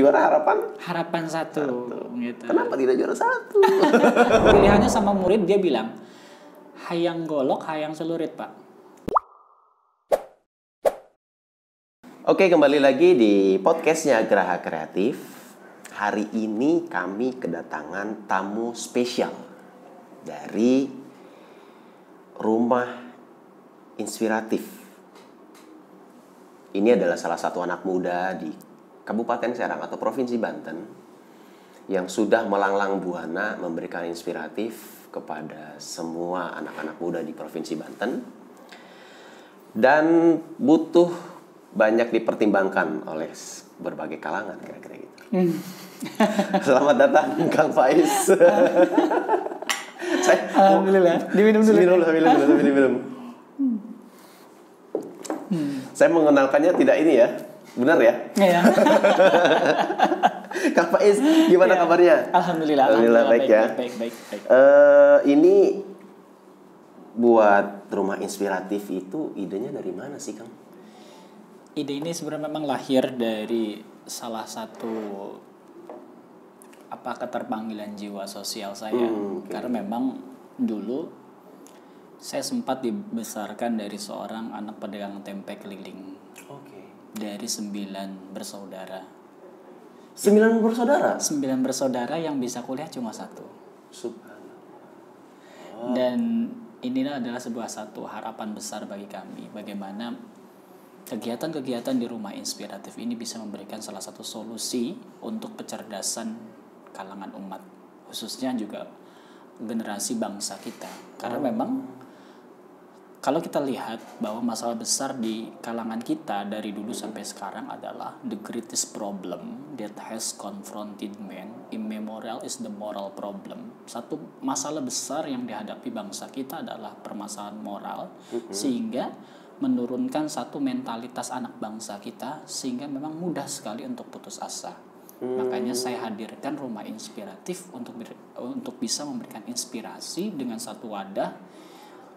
Juara harapan? Harapan 1 gitu. Kenapa tidak juara 1? Pilihannya sama murid, dia bilang, hayang golok, hayang celurit, Pak. Oke, kembali lagi di podcastnya Geraha Kreatif. Hari ini kami kedatangan tamu spesial dari Rumah Inspiratif. Ini adalah salah satu anak muda di Kabupaten Serang atau Provinsi Banten yang sudah melanglang buana memberikan inspiratif kepada semua anak-anak muda di Provinsi Banten dan butuh banyak dipertimbangkan oleh berbagai kalangan, kira-kira gitu. Selamat datang Kang Faiz. Alhamdulillah. Diminum dulu. Minum. Saya mengenalkannya tidak ini ya. Benar ya? Iya. Kang Faiz, gimana kabarnya? Alhamdulillah baik ya. Baik. Ini buat rumah inspiratif itu idenya dari mana sih, Kang? Ide ini sebenarnya memang lahir dari salah satu keterpanggilan jiwa sosial saya. Karena memang dulu saya sempat dibesarkan dari seorang anak pedagang tempe keliling. Dari 9 bersaudara. 9 bersaudara? 9 bersaudara yang bisa kuliah cuma 1. Subhanallah. Dan inilah adalah satu harapan besar bagi kami. Bagaimana kegiatan-kegiatan di rumah inspiratif ini bisa memberikan salah satu solusi untuk kecerdasan kalangan umat. Khususnya juga generasi bangsa kita. Karena memang kalau kita lihat bahwa masalah besar di kalangan kita dari dulu sampai sekarang adalah the greatest problem that has confronted man, immemorial is the moral problem. Satu masalah besar yang dihadapi bangsa kita adalah permasalahan moral, sehingga menurunkan satu mentalitas anak bangsa kita, sehingga memang mudah sekali untuk putus asa. Makanya saya hadirkan rumah inspiratif untuk bisa memberikan inspirasi dengan satu wadah.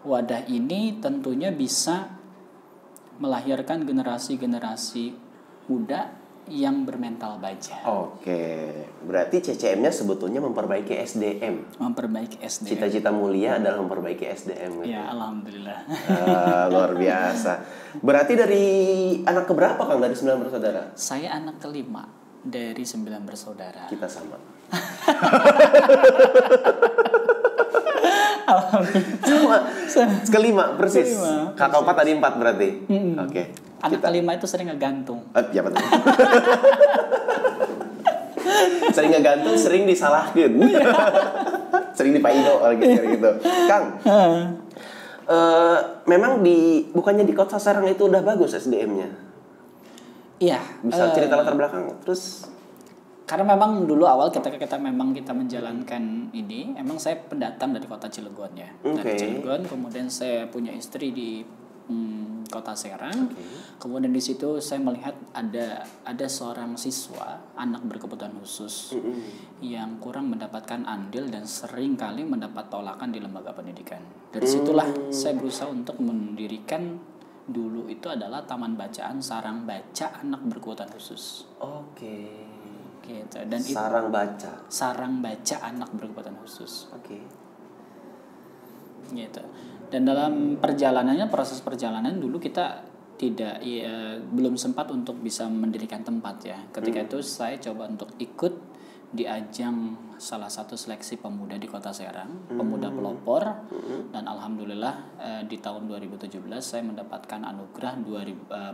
Wadah ini tentunya bisa melahirkan generasi-generasi muda yang bermental baja. Oke, berarti CCM-nya sebetulnya memperbaiki SDM. Memperbaiki SDM. Cita-cita mulia adalah memperbaiki SDM. Gitu. Ya, alhamdulillah. Luar biasa. Berarti dari anak keberapa, Kang, dari 9 bersaudara? Saya anak kelima dari 9 bersaudara. Kita sama. Sama. Kelima persis. Kakak 4 tadi 4 berarti. Oke. Anak kelima itu sering ngegantung. Ya betul. Sering ngegantung, sering disalahkan. Sering dipaido gitu. Kang. Memang bukannya di Kota Serang itu udah bagus SDM-nya? Iya. Bisa cerita latar belakang terus? Karena memang dulu awal kita menjalankan ini, emang saya pendatang dari kota Cilegon ya. Dari Cilegon, kemudian saya punya istri di kota Serang. Kemudian di situ saya melihat ada seorang siswa, anak berkebutuhan khusus yang kurang mendapatkan andil dan sering kali mendapat tolakan di lembaga pendidikan. Dari situlah saya berusaha untuk mendirikan, dulu itu adalah Taman Bacaan Sarang Baca Anak Berkebutuhan Khusus. Gitu. Dan Sarang Baca Anak Berkebutuhan Khusus. Gitu. Dan dalam proses perjalanan dulu kita belum sempat untuk bisa mendirikan tempat ya. Ketika itu saya coba untuk ikut di ajang salah satu seleksi pemuda di Kota Serang, pemuda pelopor, dan alhamdulillah di tahun 2017 saya mendapatkan anugerah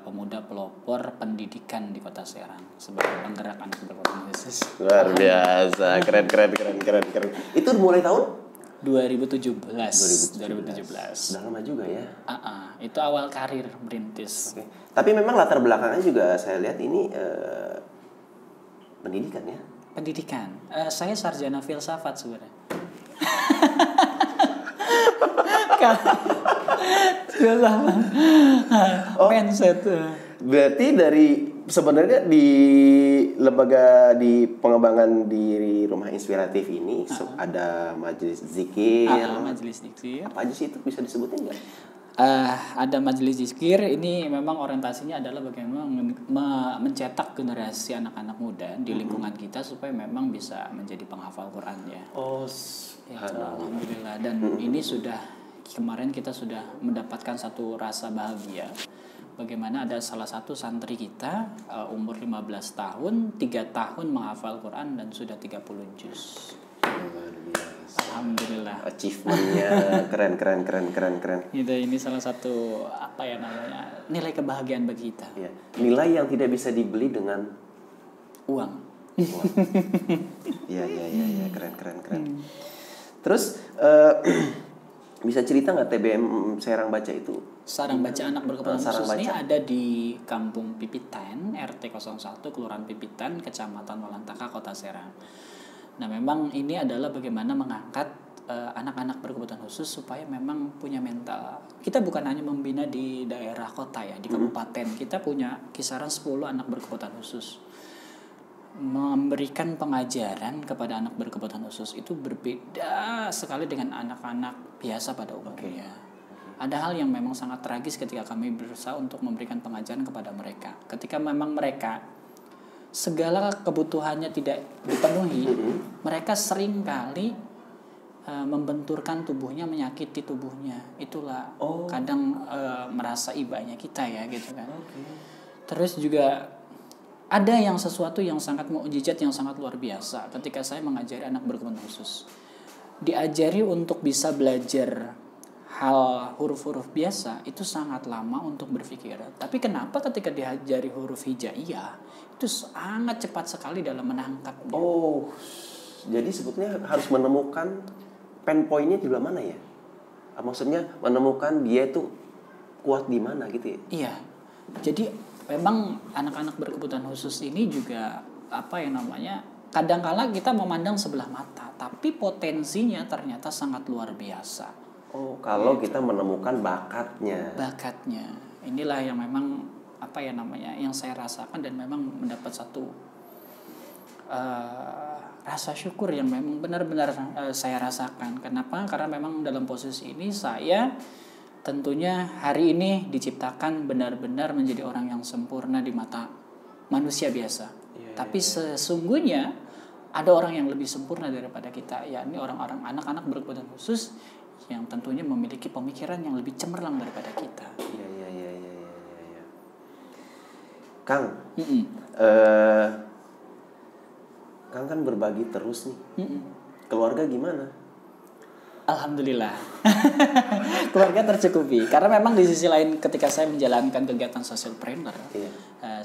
pemuda pelopor pendidikan di Kota Serang sebagai penggerak anak berkebutuhan khusus. Luar biasa, keren. Itu mulai tahun 2017. Udah lama juga ya. Itu awal karir merintis. Tapi memang latar belakangnya juga saya lihat ini pendidikan ya. Pendidikan. Saya sarjana filsafat sebenarnya. Mindset. Berarti sebenarnya di lembaga di pengembangan diri rumah inspiratif ini ada majelis zikir. Majelis zikir. Apa aja sih itu, bisa disebutin nggak? Ada majelis zikir, ini memang orientasinya adalah bagaimana mencetak generasi anak-anak muda di lingkungan kita supaya memang bisa menjadi penghafal Quran ya. Oh, Alhamdulillah. Dan ini sudah kemarin kita sudah mendapatkan satu rasa bahagia. Bagaimana ada salah satu santri kita umur 15 tahun, 3 tahun menghafal Quran dan sudah 30 juz. Alhamdulillah. Achievementnya keren. Ini salah satu nilai kebahagiaan bagi kita. Ya, nilai yang tidak bisa dibeli dengan uang. Iya, keren. Terus bisa cerita nggak TBM Serang Baca itu? Sarang Baca Anak Berkebutuhan Khusus ini ada di Kampung Pipitan, RT 01, Kelurahan Pipitan, Kecamatan Walantaka, Kota Serang. Nah, memang ini adalah bagaimana mengangkat anak-anak berkebutuhan khusus supaya memang punya mental. Kita bukan hanya membina di daerah kota ya, di kabupaten. Kita punya kisaran 10 anak berkebutuhan khusus. Memberikan pengajaran kepada anak berkebutuhan khusus itu berbeda sekali dengan anak-anak biasa pada umumnya. Ada hal yang memang sangat tragis ketika kami berusaha untuk memberikan pengajaran kepada mereka. Ketika memang mereka segala kebutuhannya tidak dipenuhi, mereka sering kali membenturkan tubuhnya, menyakiti tubuhnya. Itulah kadang merasa ibanya kita ya gitu kan. Terus juga ada yang sesuatu yang sangat mukjizat, yang sangat luar biasa ketika saya mengajari anak berkebutuhan khusus. Diajari untuk bisa belajar hal huruf-huruf biasa itu sangat lama untuk berpikir. Tapi kenapa ketika diajari huruf hijaiyah itu sangat cepat sekali dalam menangkapnya. Oh, jadi sebetulnya harus menemukan pain point-nya di mana ya? Maksudnya menemukan dia itu kuat di mana gitu ya? Iya. Jadi memang anak-anak berkebutuhan khusus ini juga kadang-kala kita memandang sebelah mata, tapi potensinya ternyata sangat luar biasa. Oh, kalau kita menemukan bakatnya. Inilah yang memang yang saya rasakan dan memang mendapat satu rasa syukur yang memang benar-benar saya rasakan. Kenapa? Karena memang dalam posisi ini saya tentunya hari ini diciptakan benar-benar menjadi orang yang sempurna di mata manusia biasa. Tapi sesungguhnya ada orang yang lebih sempurna daripada kita, yakni orang-orang anak-anak berkebutuhan khusus yang tentunya memiliki pemikiran yang lebih cemerlang daripada kita. Iya. Kang, Kang kan berbagi terus nih. Keluarga gimana? Alhamdulillah. Keluarga tercukupi. Karena memang di sisi lain ketika saya menjalankan kegiatan social planner,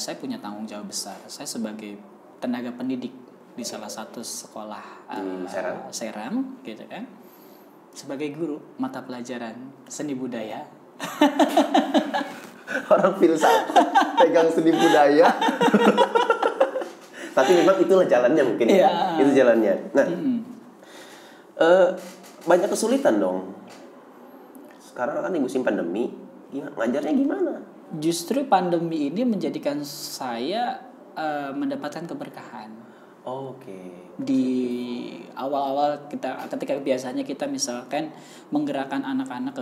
saya punya tanggung jawab besar. Saya sebagai tenaga pendidik di salah satu sekolah Serang, gitu kan. Sebagai guru mata pelajaran seni budaya. Orang filsafat pegang seni budaya. Tapi memang itulah jalannya mungkin ya. Itu jalannya. Nah, banyak kesulitan dong. Sekarang kan musim pandemi, ngajarnya gimana? Justru pandemi ini menjadikan saya mendapatkan keberkahan. Oke. Di awal-awal ketika biasanya kita misalkan menggerakkan anak-anak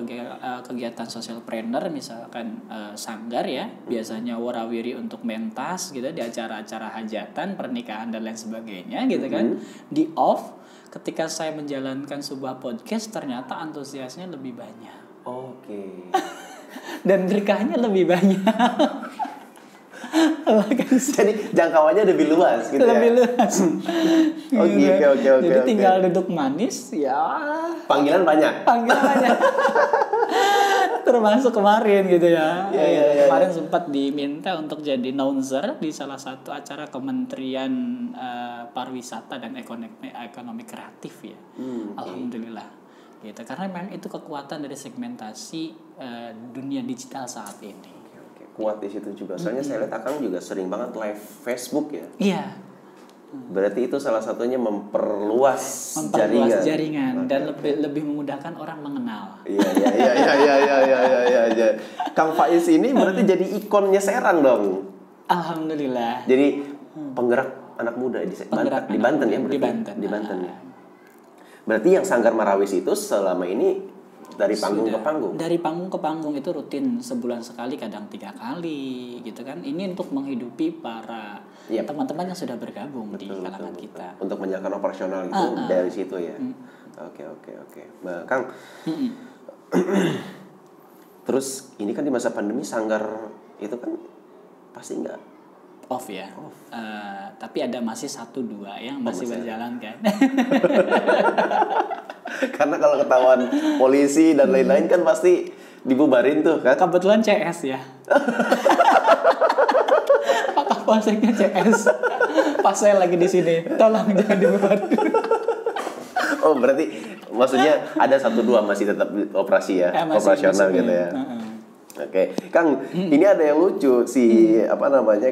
kegiatan social planner, misalkan sanggar ya, biasanya warawiri untuk mentas gitu di acara-acara hajatan, pernikahan dan lain sebagainya gitu kan. Di off ketika saya menjalankan sebuah podcast ternyata antusiasnya lebih banyak. Oke. Dan berkahnya lebih banyak. Jadi jangkauannya lebih luas gitu lebih ya. luas. Oke. Jadi tinggal duduk manis ya. Panggilan banyak. Termasuk kemarin gitu ya. Kemarin Ya. sempat diminta untuk jadi announcer di salah satu acara Kementerian Pariwisata dan Ekonomi Kreatif ya. Alhamdulillah. Gitu. Karena memang itu kekuatan dari segmentasi dunia digital saat ini. Kuat di situ juga. Soalnya saya lihat Akang juga sering banget live Facebook ya. Iya. Berarti itu salah satunya memperluas jaringan dan lebih memudahkan orang mengenal. Iya. Kang Faiz ini berarti jadi ikonnya Serang dong. Alhamdulillah. Jadi penggerak anak muda di Banten ya. Di Banten. Ya. Berarti yang Sanggar Marawis itu selama ini Dari panggung ke panggung? Dari panggung ke panggung itu rutin, sebulan sekali, kadang 3 kali gitu kan. Ini untuk menghidupi para teman-teman yang sudah bergabung di kalangan kita. Untuk menjalankan operasional itu dari situ ya. Oke. Nah, Kang, terus ini kan di masa pandemi sanggar itu kan pasti nggak off ya. Tapi ada masih 1-2 yang masih berjalan kan. Karena kalau ketahuan polisi dan lain-lain kan pasti dibubarin tuh kan. Kebetulan CS ya. Pak Kapolseknya CS. Pas saya lagi di sini, tolong jangan dibubarin. Oh, berarti maksudnya ada 1-2 masih tetap operasi ya, operasional gitu ya. Oke, Kang, ini ada yang lucu si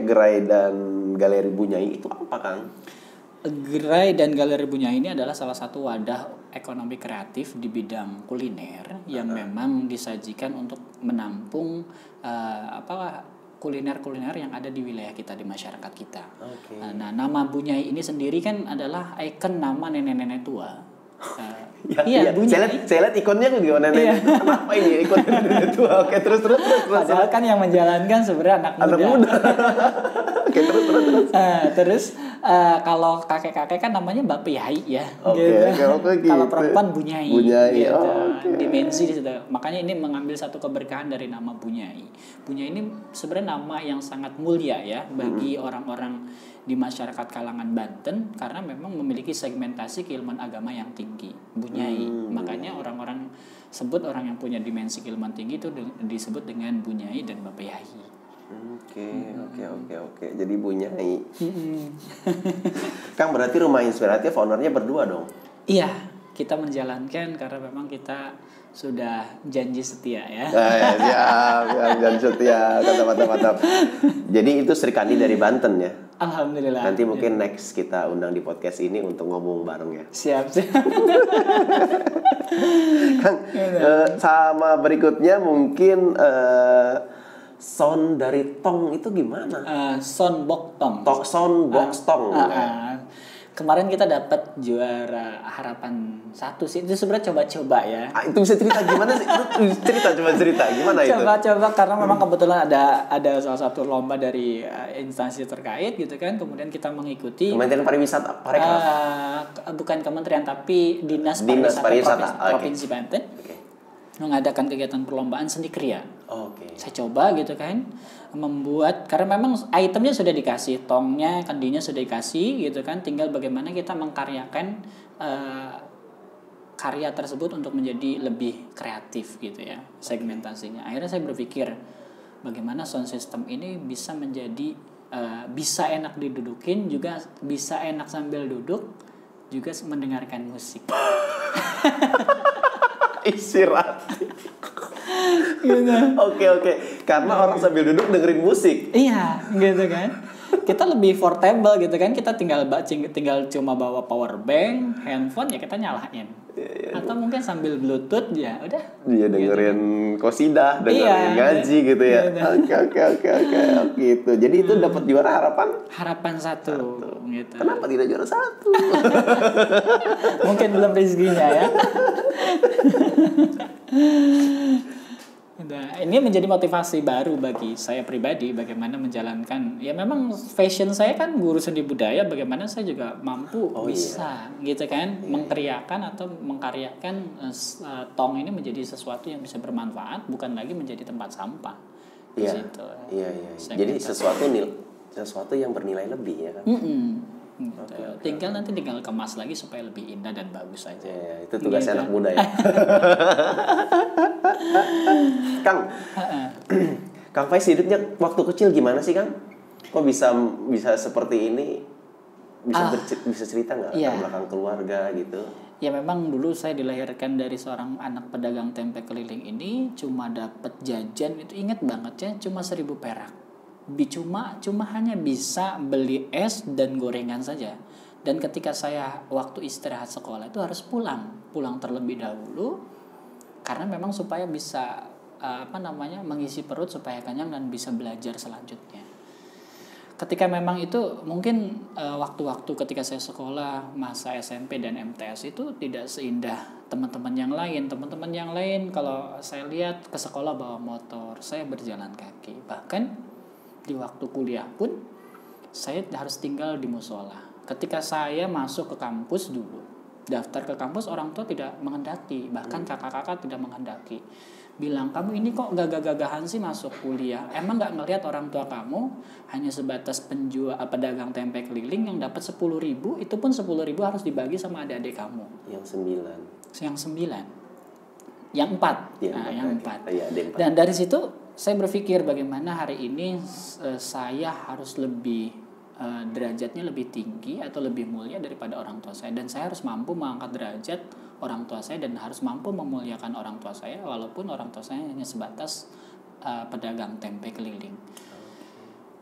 Gerai dan Galeri Bunyai itu apa, Kang? Gerai dan Galeri Bunyai ini adalah salah satu wadah ekonomi kreatif di bidang kuliner yang memang disajikan untuk menampung kuliner-kuliner yang ada di wilayah kita, di masyarakat kita. Okay. Nah, nama Bunyai ini sendiri kan adalah ikon nama nenek-nenek tua. Iya, Bunyai. Saya lihat ikonnya tuh gimana nenek. Kenapa ini ikon nenek tua? Oke, terus. Padahal kan yang menjalankan sebenarnya anak muda. Oke, terus. Kalau kakek-kakek kan namanya Mbak Piyai ya. Gitu. Kalau perempuan Bunyai. Gitu. Dimensi di situ. Makanya ini mengambil satu keberkahan dari nama Bunyai. Bunyai ini sebenarnya nama yang sangat mulia ya bagi orang-orang di masyarakat kalangan Banten karena memang memiliki segmentasi keilmuan agama yang tinggi. Bunyai. Makanya orang-orang sebut orang yang punya dimensi keilmuan tinggi itu disebut dengan Bunyai dan Mbak Piyai. Oke. Jadi Bunyai. Kang, berarti Rumah Inspiratif ownernya berdua dong? Iya, kita menjalankan karena memang kita sudah janji setia ya. Siap, janji setia, mantap. Jadi itu Sri Kandi dari Banten ya? Alhamdulillah. Nanti mungkin next kita undang di podcast ini untuk ngomong bareng ya. Siap. Kang, sama berikutnya mungkin sound dari tong itu gimana? Sound box tong. Sound box tong. Kemarin kita dapat juara harapan 1 sih. Itu sebenarnya coba-coba ya. Itu bisa cerita gimana sih? Cerita gimana itu? Coba-coba karena memang kebetulan ada salah satu lomba dari instansi terkait gitu kan. Kemudian kita mengikuti Kementerian Pariwisata, Parekraf. Bukan kementerian tapi Dinas Pariwisata Provinsi Banten. Mengadakan kegiatan perlombaan seni kriya. Saya coba gitu kan membuat, karena memang itemnya sudah dikasih, tongnya, kandinya sudah dikasih gitu kan, tinggal bagaimana kita mengkaryakan karya tersebut untuk menjadi lebih kreatif gitu ya segmentasinya. Akhirnya saya berpikir bagaimana sound system ini bisa menjadi bisa enak didudukin, juga bisa enak sambil duduk, juga mendengarkan musik. Istirahat. Gitu. Oke. Karena orang sambil duduk dengerin musik. Iya, gitu kan. Kita lebih portable gitu kan. Kita tinggal cuma bawa power bank, handphone ya kita nyalain. Atau mungkin sambil Bluetooth ya udah. Dia dengerin qasidah, dengerin ngaji gitu ya. Oke. Gitu. Jadi itu dapat juara harapan 1 gitu. Kenapa tidak juara 1? Mungkin belum rezekinya ya. Nah, ini menjadi motivasi baru bagi saya pribadi bagaimana menjalankan, ya memang fashion saya kan guru seni budaya, bagaimana saya juga mampu gitu kan mengkriakan atau mengkaryakan tong ini menjadi sesuatu yang bisa bermanfaat, bukan lagi menjadi tempat sampah. Iya. Jadi sesuatu yang bernilai lebih ya kan. Gitu. Tinggal kemas lagi supaya lebih indah dan bagus aja. Itu tugas anak muda ya. Kang Faiz hidupnya waktu kecil gimana sih, Kang? Kok bisa seperti ini? Bisa cerita nggak latar belakang keluarga gitu? Ya memang dulu saya dilahirkan dari seorang anak pedagang tempe keliling ini, cuma dapat jajan itu ingat banget ya, cuma 1.000 perak. Cuma hanya bisa beli es dan gorengan saja. Dan ketika saya waktu istirahat sekolah itu harus pulang terlebih dahulu karena memang supaya bisa mengisi perut supaya kenyang dan bisa belajar selanjutnya. ketika memang itu mungkin waktu-waktu ketika saya sekolah masa SMP dan MTS itu tidak seindah teman-teman yang lain. Teman-teman yang lain kalau saya lihat ke sekolah bawa motor, saya berjalan kaki. Bahkan di waktu kuliah pun saya harus tinggal di musola. Ketika saya masuk ke kampus dulu, daftar ke kampus orang tua tidak menghendaki, bahkan kakak-kakak tidak menghendaki. Bilang, kamu ini kok gagah-gagahan sih masuk kuliah? Emang nggak ngelihat orang tua kamu hanya sebatas pedagang tempe keliling yang dapat 10.000, itu pun 10.000 harus dibagi sama adik-adik kamu. Yang 9. Yang 9. Yang 4. Ya, nah, yang 4. Ya, 4. Dan dari situ saya berpikir bagaimana hari ini saya harus lebih derajatnya lebih tinggi atau lebih mulia daripada orang tua saya, dan saya harus mampu mengangkat derajat orang tua saya dan harus mampu memuliakan orang tua saya walaupun orang tua saya hanya sebatas pedagang tempe keliling.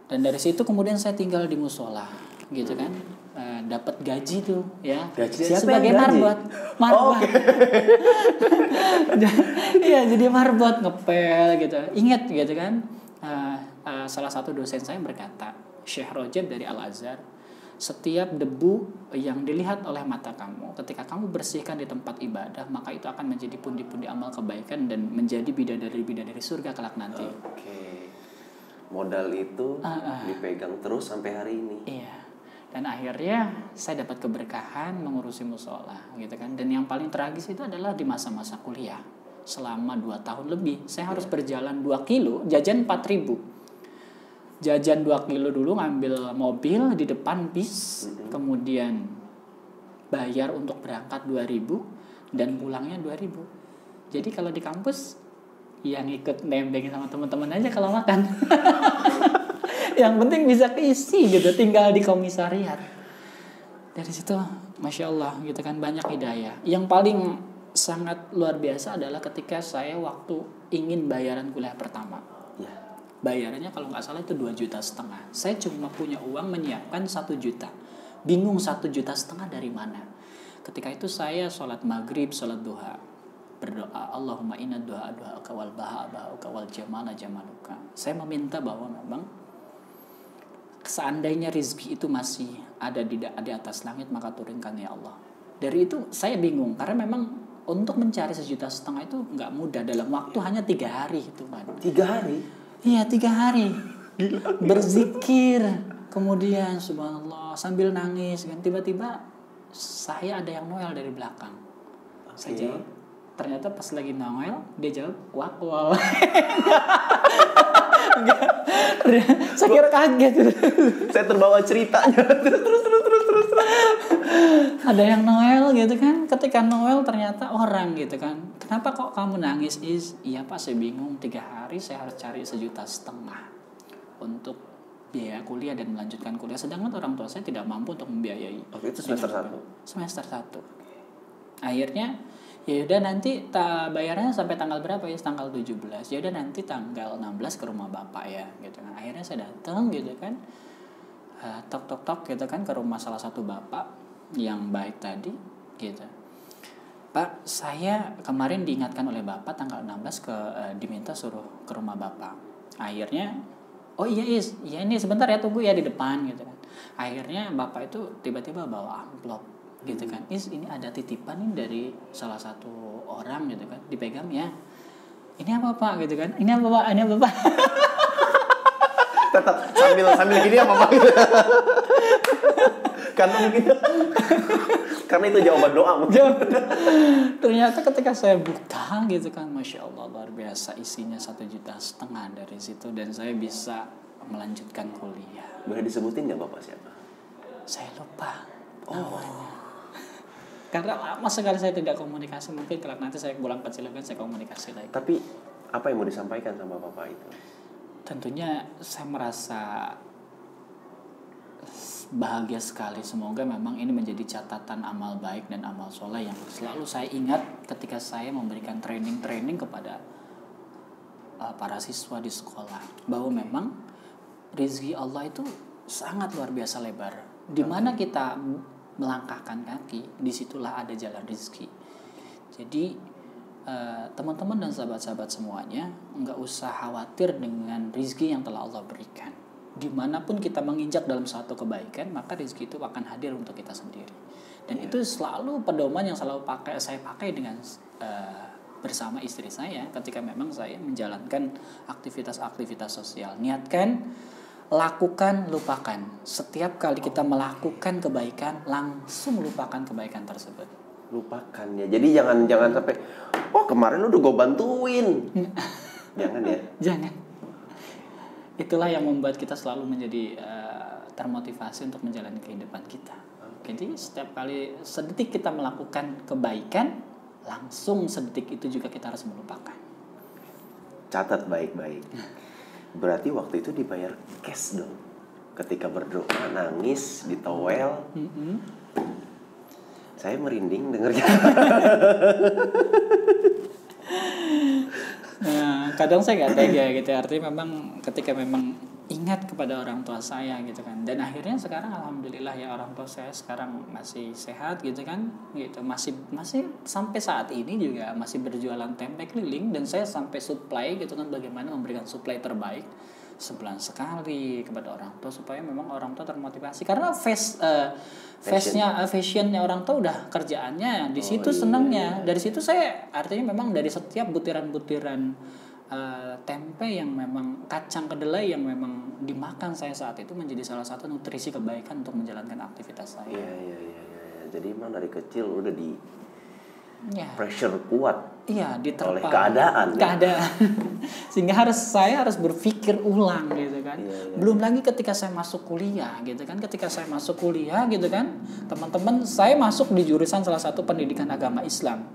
Dan dari situ kemudian saya tinggal di musola gitu kan, dapat gaji tuh ya, gaji sebagai marbot. Oh, Iya, jadi marbot ngepel gitu. Ingat gitu kan, salah satu dosen saya berkata, Syekh Rajab dari Al-Azhar, setiap debu yang dilihat oleh mata kamu ketika kamu bersihkan di tempat ibadah, maka itu akan menjadi pundi-pundi amal kebaikan dan menjadi bidadari-bidadari surga kelak nanti. Oke. Modal itu dipegang terus sampai hari ini. Iya. Dan akhirnya saya dapat keberkahan mengurusi musola gitu kan. Dan yang paling tragis itu adalah di masa-masa kuliah. Selama 2 tahun lebih saya harus berjalan 2 kilo, jajan 4.000. Jajan 2 kilo dulu, ngambil mobil di depan bis, kemudian bayar untuk berangkat 2.000 dan pulangnya 2.000. Jadi kalau di kampus yang ikut nembeng sama teman-teman aja kalau makan. Yang penting bisa keisi gitu, tinggal di komisariat. Dari situ Masya Allah gitu kan, banyak hidayah. Yang paling sangat luar biasa adalah ketika saya waktu ingin bayaran kuliah pertama. Bayarannya kalau nggak salah itu 2,5 juta. Saya cuma punya uang menyiapkan 1 juta. Bingung 1,5 juta dari mana. Ketika itu saya sholat maghrib, sholat duha, berdoa, Allahumma inna du'a'uka wal baha'uka wal jamala jamaluka. Saya meminta bahwa memang seandainya rizki itu masih ada di atas langit, maka turunkan ya Allah. Dari itu saya bingung karena memang untuk mencari 1,5 juta itu nggak mudah dalam waktu hanya 3 hari itu kan. 3 hari? Iya, 3 hari. Berzikir, kemudian subhanallah sambil nangis kan, tiba-tiba saya ada yang noel dari belakang. Saya jawab, ternyata pas lagi noel dia jawab wak. Saya kira kaget. Saya terbawa ceritanya. Terus. Ada yang noel gitu kan. Ketika noel ternyata orang gitu kan. Kenapa kok kamu nangis Is? Iya Pak, saya bingung, 3 hari saya harus cari 1,5 juta untuk biaya kuliah dan melanjutkan kuliah. Sedangkan orang tua saya tidak mampu untuk membiayai. Oke, itu semester 1? Semester 1. Akhirnya ya udah nanti bayarannya sampai tanggal berapa ya? Tanggal 17. Ya udah nanti tanggal 16 ke rumah Bapak ya gitu kan. Akhirnya saya datang gitu kan. Tok gitu kan ke rumah salah satu bapak yang baik tadi gitu. Pak, saya kemarin diingatkan oleh Bapak tanggal 16 diminta suruh ke rumah Bapak. Akhirnya, oh iya Is, iya ini sebentar ya, tunggu ya di depan gitu kan. Akhirnya Bapak itu tiba-tiba bawa amplop gitu kan. Is, ini ada titipan nih dari salah satu orang gitu kan. Dipegang ya. Ini apa Pak gitu kan? Ini apa Pak? Ini apa Pak? Tetap sambil gini apa Pak? Karena itu jawaban doa. Ternyata ketika saya buka gitu kan, Masya Allah luar biasa, isinya 1,5 juta dari situ, dan saya bisa melanjutkan kuliah. Boleh disebutin nggak Bapak siapa? Saya lupa namanya. Karena lama sekali saya tidak komunikasi. Mungkin kalau nanti saya pulang ke Cilegon saya komunikasi lagi. Tapi apa yang mau disampaikan sama Bapak itu? Tentunya saya merasa bahagia sekali. Semoga memang ini menjadi catatan amal baik dan amal soleh yang selalu saya ingat ketika saya memberikan training kepada para siswa di sekolah, bahwa memang rezeki Allah itu sangat luar biasa lebar. Di mana kita melangkahkan kaki, disitulah ada jalan rezeki. Jadi teman-teman dan sahabat-sahabat semuanya nggak usah khawatir dengan rezeki yang telah Allah berikan. dimanapun kita menginjak dalam suatu kebaikan, maka rezeki itu akan hadir untuk kita sendiri. Dan itu selalu pedoman yang selalu saya pakai dengan bersama istri saya ketika memang saya menjalankan aktivitas-aktivitas sosial. Niatkan, lakukan, lupakan. Setiap kali kita melakukan kebaikan, langsung lupakan kebaikan tersebut. Lupakan ya. Jadi jangan sampai, wah kemarin udah gue bantuin. Jangan ya. Jangan. Itulah yang membuat kita selalu menjadi termotivasi untuk menjalani kehidupan kita. Jadi setiap kali sedetik kita melakukan kebaikan, langsung sedetik itu juga kita harus melupakan. Catat baik-baik. Berarti waktu itu dibayar cash dong. Ketika berdoa, nangis, ditowel. Saya merinding dengernya. Nah, kadang saya nggak tega gitu, artinya memang ketika memang ingat kepada orang tua saya gitu kan, dan akhirnya sekarang alhamdulillah ya orang tua saya sekarang masih sehat gitu kan, gitu masih sampai saat ini juga masih berjualan tempe keliling, dan saya sampai supply gitu kan, bagaimana memberikan supply terbaik sebulan sekali kepada orang tua supaya memang orang tua termotivasi, karena fashionnya orang tua udah kerjaannya di situ, senangnya dari situ. Saya artinya memang dari setiap butiran-butiran tempe yang memang kacang kedelai yang memang dimakan saya saat itu menjadi salah satu nutrisi kebaikan untuk menjalankan aktivitas saya. Iya. Jadi memang dari kecil udah di pressure kuat. Iya, diterpa oleh keadaan. Sehingga saya harus berpikir ulang gitu kan. Belum lagi ketika saya masuk kuliah gitu kan. Teman-teman saya masuk di jurusan salah satu pendidikan agama Islam.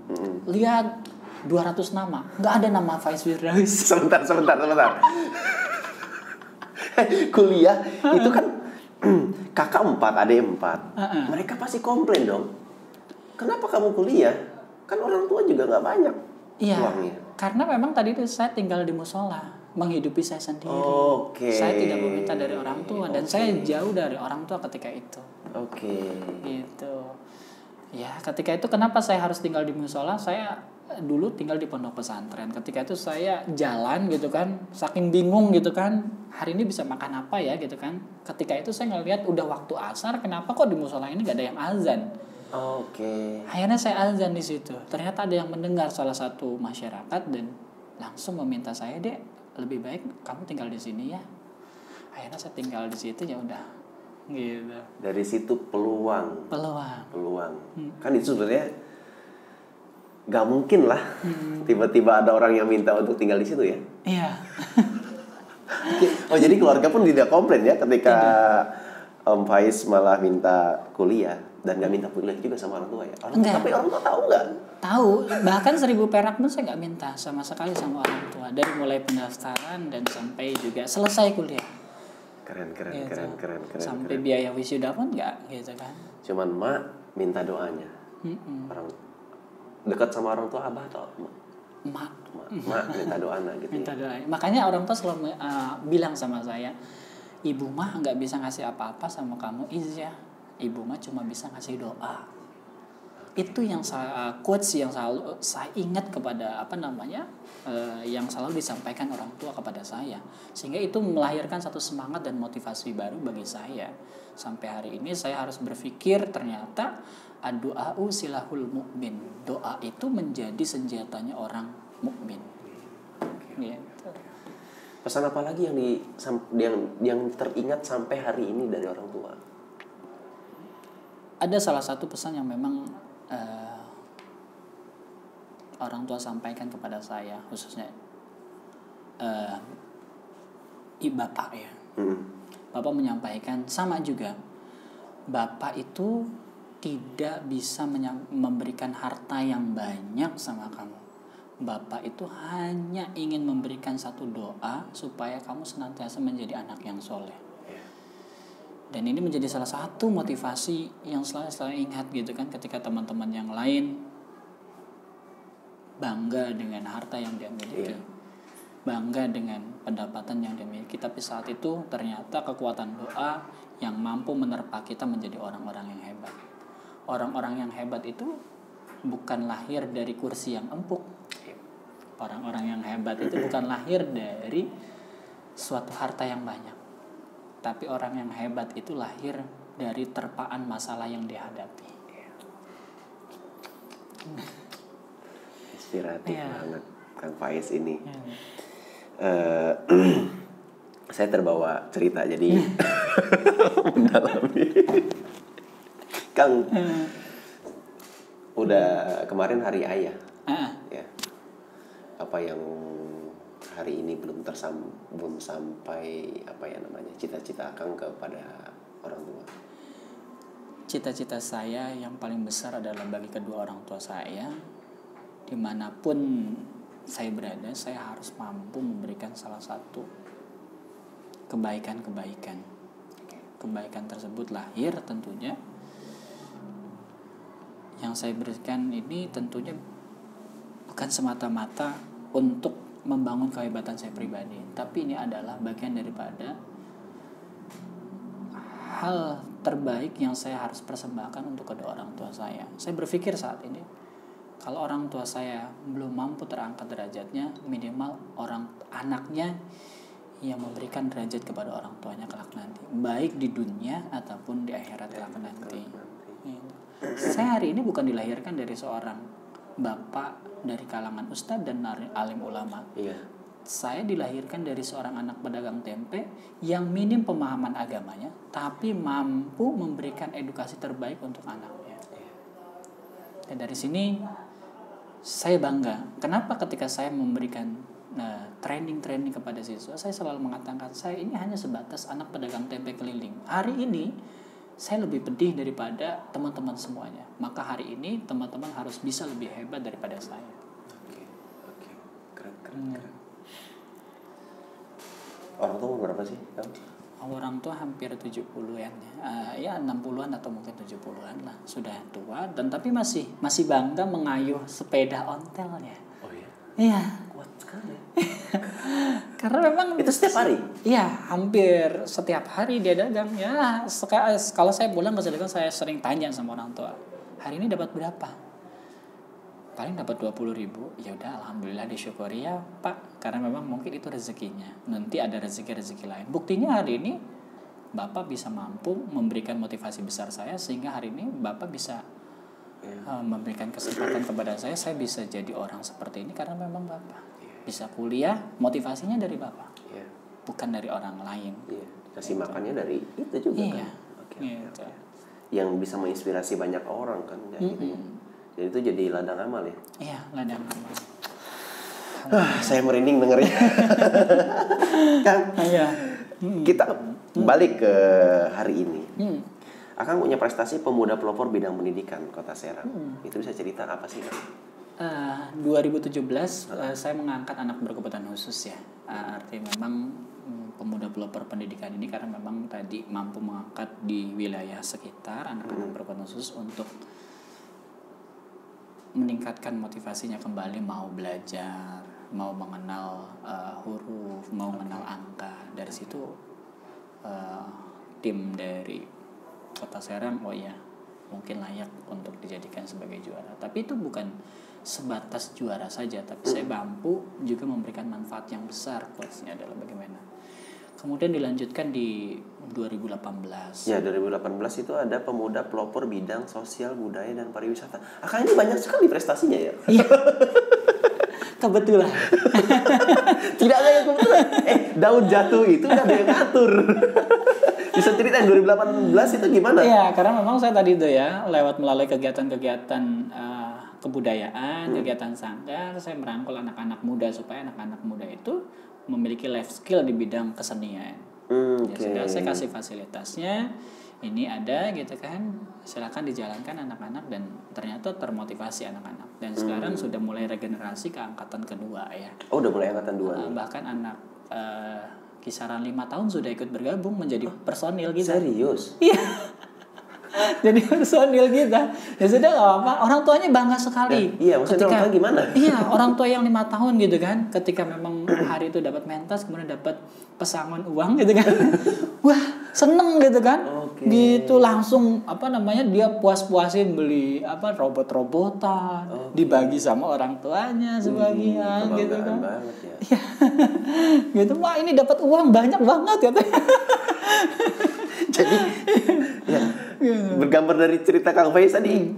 Lihat 200 nama, nggak ada nama Faiz Firdaus. Sebentar. Kuliah itu kan kakak 4, adik 4. Mereka pasti komplain dong. Kenapa kamu kuliah? Kan orang tua juga nggak banyak uangnya. Karena memang tadi itu saya tinggal di musola, menghidupi saya sendiri. Saya tidak meminta dari orang tua, dan saya jauh dari orang tua ketika itu. Gitu. Ya, ketika itu kenapa saya harus tinggal di musola? Saya dulu tinggal di pondok pesantren. Ketika itu saya jalan gitu kan, saking bingung gitu kan, hari ini bisa makan apa ya gitu kan. Ketika itu saya ngelihat udah waktu asar, kenapa kok di musola ini gak ada yang azan? Akhirnya saya azan di situ. Ternyata ada yang mendengar, salah satu masyarakat, dan langsung meminta saya, "Dek, lebih baik kamu tinggal di sini ya." Akhirnya saya tinggal di situ, ya udah. Gitu. Dari situ peluang. Kan itu sebenarnya gak mungkin lah tiba-tiba ada orang yang minta untuk tinggal di situ ya. Iya. Jadi keluarga pun tidak komplain ya ketika Om Faiz malah minta kuliah, dan gak minta kuliah juga sama orang tua ya. Tapi orang tua tahu nggak? Tahu, bahkan 1.000 perak pun saya nggak minta sama sekali sama orang tua, dari mulai pendaftaran dan sampai juga selesai kuliah. Keren. Sampai biaya wisuda pun nggak, gitu kan. Cuman mak minta doanya. Orang dekat sama orang tua, abah atau mak minta doanya gitu. Minta doa. Makanya orang tua selalu bilang sama saya, ibu mah nggak bisa ngasih apa-apa sama kamu, Izya. Ibu mah cuma bisa ngasih doa. Itu yang quotes yang selalu saya ingat kepada yang selalu disampaikan orang tua kepada saya, sehingga itu melahirkan satu semangat dan motivasi baru bagi saya. Sampai hari ini saya harus berpikir, ternyata ad-du'a'u silahul mu'min. Doa itu menjadi senjatanya orang mukmin. Gitu. Pesan apa lagi yang teringat sampai hari ini dari orang tua? Ada salah satu pesan yang memang orang tua sampaikan kepada saya, khususnya bapak ya. Bapak menyampaikan sama juga, bapak itu tidak bisa memberikan harta yang banyak sama kamu. Bapak itu hanya ingin memberikan satu doa supaya kamu senantiasa menjadi anak yang soleh. Dan ini menjadi salah satu motivasi yang selalu saya ingat gitu kan, ketika teman-teman yang lain bangga dengan harta yang dia miliki, bangga dengan pendapatan yang dia miliki, tapi saat itu ternyata kekuatan doa yang mampu menerpa kita menjadi orang-orang yang hebat. Orang-orang yang hebat itu bukan lahir dari kursi yang empuk. Orang-orang yang hebat itu bukan lahir dari suatu harta yang banyak, Tapi orang yang hebat itu lahir dari terpaan masalah yang dihadapi. Inspiratif Iya. banget Kang Faiz ini. Ya. Saya terbawa cerita jadi mendalami. Kang, udah kemarin hari ayah, ya. Apa yang hari ini belum sampai apa ya namanya cita-cita Kang kepada orang tua? Cita-cita saya yang paling besar adalah bagi kedua orang tua saya, dimanapun saya berada, saya harus mampu memberikan salah satu kebaikan-kebaikan. Kebaikan tersebut lahir tentunya. Yang saya berikan ini tentunya bukan semata-mata untuk membangun kehebatan saya pribadi, tapi ini adalah bagian daripada hal terbaik yang saya harus persembahkan untuk kedua orang tua saya. Saya berpikir saat ini, kalau orang tua saya belum mampu terangkat derajatnya, minimal anaknya yang memberikan derajat kepada orang tuanya kelak nanti, baik di dunia ataupun di akhirat kelak nanti. Saya hari ini bukan dilahirkan dari seorang bapak dari kalangan ustadz dan alim ulama. Iya. Saya dilahirkan dari seorang anak pedagang tempe yang minim pemahaman agamanya, tapi mampu memberikan edukasi terbaik untuk anaknya. Dan dari sini saya bangga. Kenapa ketika saya memberikan training kepada siswa, saya selalu mengatakan saya ini hanya sebatas anak pedagang tempe keliling. Hari ini saya lebih pedih daripada teman-teman semuanya. Maka hari ini teman-teman harus bisa lebih hebat daripada saya. Oke. Keren. Orang tua berapa sih, Kang? Orang tua hampir 70-an ya 60-an atau mungkin 70-an lah. Sudah tua dan tapi masih bangga mengayuh sepeda ontelnya. Oh iya. Iya. Kuat sekali. Karena memang Itu setiap hari? Iya, hampir setiap hari dia dagang. Ya, kalau saya pulang ke Cilegon saya sering tanya sama orang tua, hari ini dapat berapa? Paling dapat 20.000. Ya udah, alhamdulillah disyukuri ya Pak, karena memang mungkin itu rezekinya. Nanti ada rezeki lain. Buktinya hari ini Bapak bisa mampu memberikan motivasi besar saya, sehingga hari ini Bapak bisa memberikan kesempatan kepada saya bisa jadi orang seperti ini karena memang Bapak bisa kuliah, motivasinya dari Bapak, bukan dari orang lain. Kasih makannya dari itu juga kan. Oke. Yang bisa menginspirasi banyak orang kan, gitu ya. Dan itu jadi ladang amal ya. Iya, ladang amal. Saya merinding dengernya. Kang, kita balik ke hari ini. Akang punya prestasi pemuda pelopor bidang pendidikan Kota Serang. Itu bisa cerita apa sih, Kang? 2017 saya mengangkat anak berkebutuhan khusus ya. Artinya memang pemuda pelopor pendidikan ini karena memang tadi mampu mengangkat di wilayah sekitar anak-anak berkebutuhan khusus untuk meningkatkan motivasinya kembali, mau belajar, mau mengenal huruf, mau mengenal angka. Dari situ tim dari Kota Serang mungkin layak untuk dijadikan sebagai juara. Tapi itu bukan sebatas juara saja, tapi saya mampu juga memberikan manfaat yang besar. Kualitasnya adalah bagaimana. Kemudian dilanjutkan di 2018. Ya, 2018 itu ada pemuda pelopor bidang sosial, budaya, dan pariwisata. Akang ini banyak sekali prestasinya ya? Iya. Kebetulan. Tidak ada yang kebetulan. Daun jatuh itu udah ada yang ngatur. Bisa ceritain 2018 itu gimana? Iya, karena memang saya tadi itu ya, melalui kegiatan-kegiatan kebudayaan, kegiatan sanggar, saya merangkul anak-anak muda supaya anak-anak muda itu memiliki life skill di bidang kesenian. Sudah saya kasih fasilitasnya, ini ada gitu kan, silakan dijalankan anak-anak, dan ternyata termotivasi anak-anak. Dan sekarang sudah mulai regenerasi ke angkatan kedua ya. Oh, udah mulai angkatan 2 nih. Bahkan anak kisaran 5 tahun sudah ikut bergabung menjadi personil kita. Serius? Iya. Jadi personil kita. Ya sudah, gak apa-apa. Orang tuanya bangga sekali. Iya, maksudnya orang tua gimana? Iya, orang tua yang 5 tahun gitu kan, ketika memang hari itu dapat mentas, kemudian dapat pesangon uang gitu kan. Wah, seneng gitu kan. Gitu langsung dia puas-puasin beli robot-robotan, dibagi sama orang tuanya sebagian gitu kan. Banget ya. Iya. Gitu, wah ini dapat uang banyak banget katanya. Jadi ya, bergambar dari cerita Kang Faiz tadi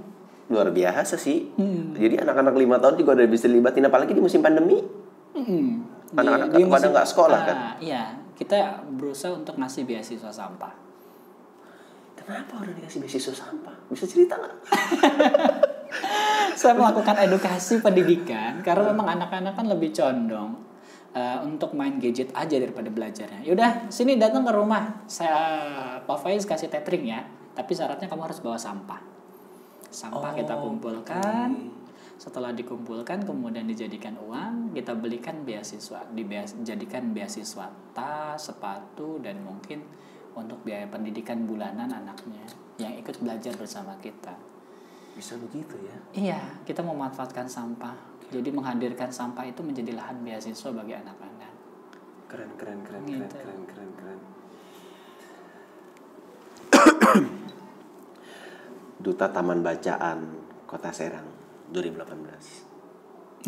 luar biasa sih. Jadi anak-anak 5 tahun juga udah bisa dilibatin, apalagi di musim pandemi. Anak-anak pada nggak sekolah kan? Iya, kita berusaha untuk ngasih beasiswa sampah. Kenapa udah dikasih beasiswa sampah? Bisa cerita nggak? Saya melakukan edukasi pendidikan karena memang anak-anak kan lebih condong untuk main gadget aja daripada belajarnya. Yaudah, sini datang ke rumah, Pak Faiz kasih tethering ya, tapi syaratnya kamu harus bawa sampah. Sampah kita kumpulkan. Setelah dikumpulkan kemudian dijadikan uang, kita belikan beasiswa, dijadikan beasiswa tas, sepatu, dan mungkin untuk biaya pendidikan bulanan anaknya yang ikut belajar bersama kita. Bisa begitu ya? Iya, kita memanfaatkan sampah. Jadi menghadirkan sampah itu menjadi lahan beasiswa bagi anak-anak. Keren. Gitu. Keren. Duta Taman Bacaan Kota Serang 2018.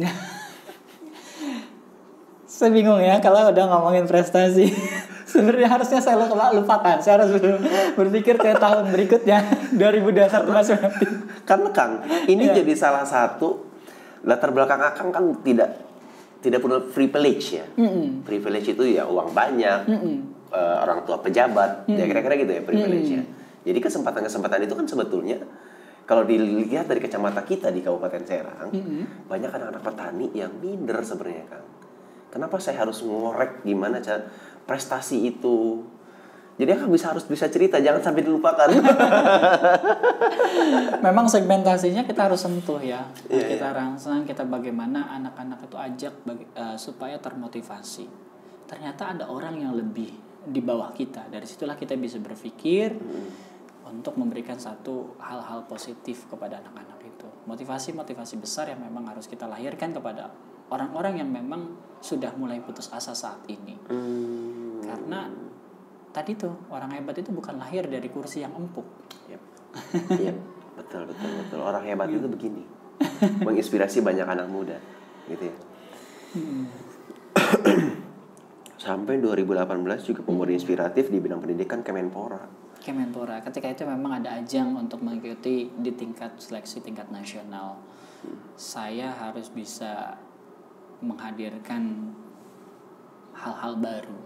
Saya bingung ya kalau udah ngomongin prestasi. Sebenarnya harusnya saya lupakan. Saya harus berpikir ke tahun berikutnya 2021 masih. Karena Kang, ini jadi salah satu latar belakang Akang kan tidak punya privilege ya. Privilege itu ya uang banyak, orang tua pejabat, ya kira-kira gitu ya privilege ya. Jadi kesempatan-kesempatan itu kan sebetulnya kalau dilihat dari kacamata kita di Kabupaten Serang, banyak anak-anak petani yang minder sebenarnya Kang. Kenapa saya harus ngorek gimana cara prestasi itu? Jadi harus bisa cerita, jangan sampai dilupakan. Memang segmentasinya kita harus sentuh ya. Kita rangsang, kita bagaimana anak-anak itu ajak supaya termotivasi. Ternyata ada orang yang lebih di bawah kita. Dari situlah kita bisa berpikir untuk memberikan satu hal-hal positif kepada anak-anak itu. Motivasi-motivasi besar yang memang harus kita lahirkan kepada orang-orang yang memang sudah mulai putus asa saat ini. Karena tadi tuh orang hebat itu bukan lahir dari kursi yang empuk. Iya, betul. Orang hebat itu begini, menginspirasi banyak anak muda, gitu ya. Sampai 2018 juga pemuda inspiratif di bidang pendidikan Kemenpora. Ketika itu memang ada ajang untuk mengikuti di tingkat seleksi tingkat nasional. Saya harus bisa menghadirkan hal-hal baru.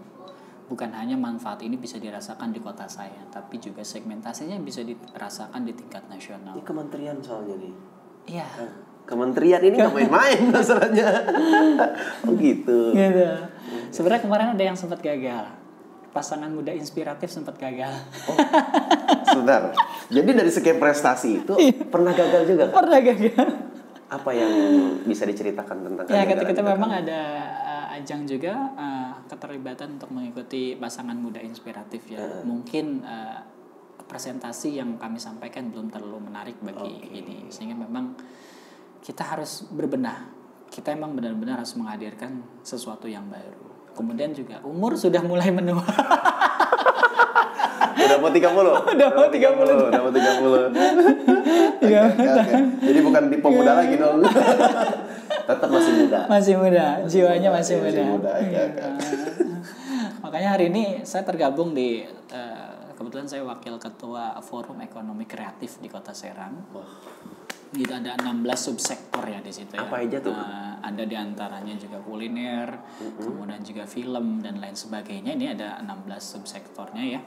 Bukan hanya manfaat ini bisa dirasakan di kota saya, tapi juga segmentasinya bisa dirasakan di tingkat nasional. Ini kementerian soalnya nih. Iya. Kementerian ini nggak main-main masalahnya. Oh gitu. Sebenarnya kemarin ada yang sempat gagal. Pasangan muda inspiratif sempat gagal. Oh, sebentar. Jadi dari sekian prestasi itu pernah gagal juga kan? Pernah gagal. Apa yang bisa diceritakan tentang ya ketika memang ada ajang juga keterlibatan untuk mengikuti pasangan muda inspiratif ya. Mungkin presentasi yang kami sampaikan belum terlalu menarik bagi ini, sehingga memang kita harus berbenah. Kita emang benar-benar harus menghadirkan sesuatu yang baru. Kemudian juga umur sudah mulai menua. Udah mau 30. Udah mau 30. Okay. Jadi bukan di pemuda lagi dong. Tetap masih muda. Masih muda, jiwanya masih muda. Okay. Makanya hari ini saya tergabung di kebetulan saya wakil ketua Forum Ekonomi Kreatif di Kota Serang. Gitu ada 16 subsektor ya di situ ya. Apa aja tuh? Ada di antaranya juga kuliner, kemudian juga film dan lain sebagainya. Ini ada 16 subsektornya ya.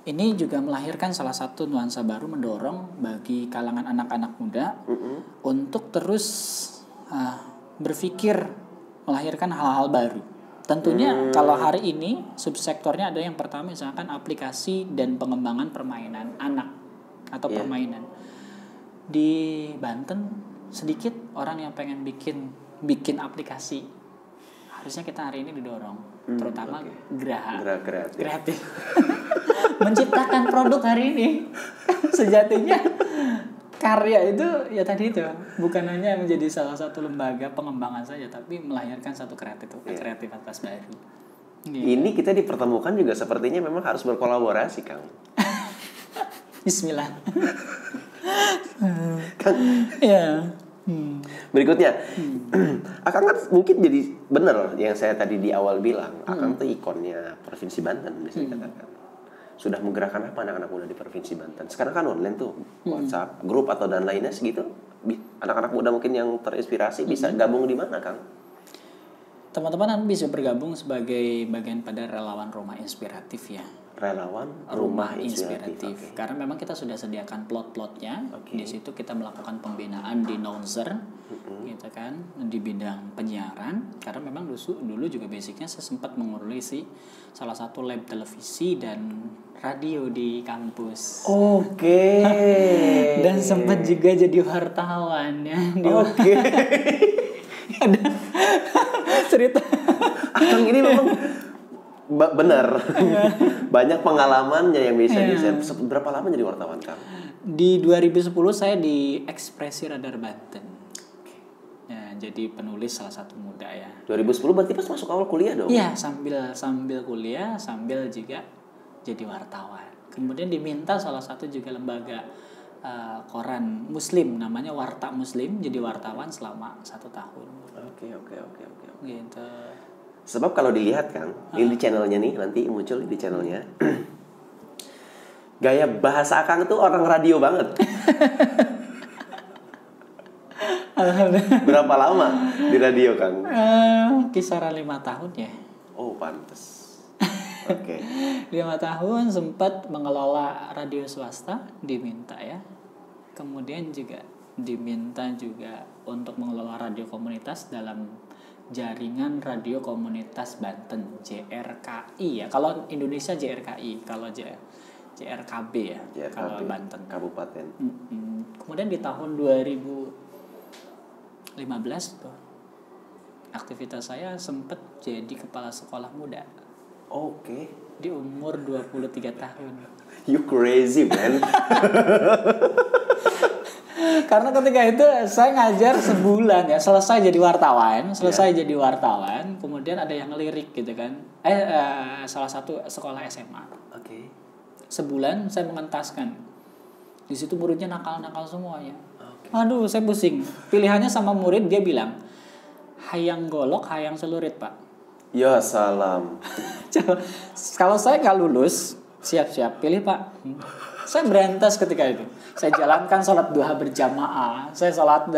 Ini juga melahirkan salah satu nuansa baru mendorong bagi kalangan anak-anak muda untuk terus berpikir melahirkan hal-hal baru. Tentunya kalau hari ini subsektornya ada yang pertama misalkan aplikasi dan pengembangan permainan anak atau permainan. Di Banten sedikit orang yang pengen bikin aplikasi. Harusnya kita hari ini didorong, terutama Geraha kreatif. Menciptakan produk hari ini. Sejatinya karya itu ya tadi itu bukan hanya menjadi salah satu lembaga pengembangan saja, tapi melahirkan satu kreativitas baru. Ini kita dipertemukan juga sepertinya memang harus berkolaborasi, Kang. Bismillah. Kang, Ya. berikutnya, Akang kan mungkin jadi benar yang saya tadi di awal bilang, Akang tuh ikonnya Provinsi Banten bisa dikatakan. Sudah menggerakkan apa anak-anak muda di Provinsi Banten? Sekarang kan online tuh, WhatsApp, grup atau dan lainnya segitu. Anak-anak muda mungkin yang terinspirasi bisa gabung di mana, Kang? Teman-teman bisa bergabung sebagai bagian pada relawan rumah inspiratif ya. Relawan Rumah Oke. inspiratif. Karena memang kita sudah sediakan plot-plotnya. Oke. Di situ kita melakukan pembinaan di announcer, gitu kan, di bidang penyiaran. Karena memang dulu juga basicnya saya sempat mengurusi salah satu lab televisi dan radio di kampus. Oke. Dan sempat juga jadi wartawan ya. Oke. Ada cerita. Akang ini memang benar. Banyak pengalamannya yang bisa di-share. Berapa lama jadi wartawan, Kang? Di 2010 saya di Ekspresi Radar Banten. Ya, jadi penulis salah satu muda ya. 2010 berarti pas masuk awal kuliah dong? Iya, sambil kuliah, sambil juga jadi wartawan. Kemudian diminta salah satu juga lembaga koran Muslim, namanya Warta Muslim, jadi wartawan selama 1 tahun. Oke. Gitu. Sebab kalau dilihat, Kang, ini di channelnya nih, nanti muncul di channelnya. Gaya bahasa Akang tuh orang radio banget. Berapa lama di radio, Kang? Kisaran 5 tahun ya. Oh, pantes. Oke. 5 tahun sempat mengelola radio swasta, diminta ya. Kemudian juga diminta juga untuk mengelola radio komunitas dalam Jaringan Radio Komunitas Banten, JRKI ya. Kalau Indonesia JRKI, kalau JRKB ya, JRKB, kalau Banten. Kabupaten. Kemudian di tahun 2015 tuh aktivitas saya sempat jadi kepala sekolah muda. Oke. Di umur 23 tahun. You crazy, man. Karena ketika itu saya ngajar sebulan ya, selesai jadi wartawan, kemudian ada yang ngelirik gitu kan. Salah satu sekolah SMA. Oke. Sebulan saya mengentaskan. Di situ muridnya nakal-nakal semuanya. Aduh, saya pusing. Pilihannya sama murid, dia bilang, hayang golok, hayang celurit, Pak. Ya salam. Kalau saya nggak lulus, siap-siap pilih, Pak. Saya berantas ketika itu. Saya jalankan sholat duha berjamaah. Saya sholat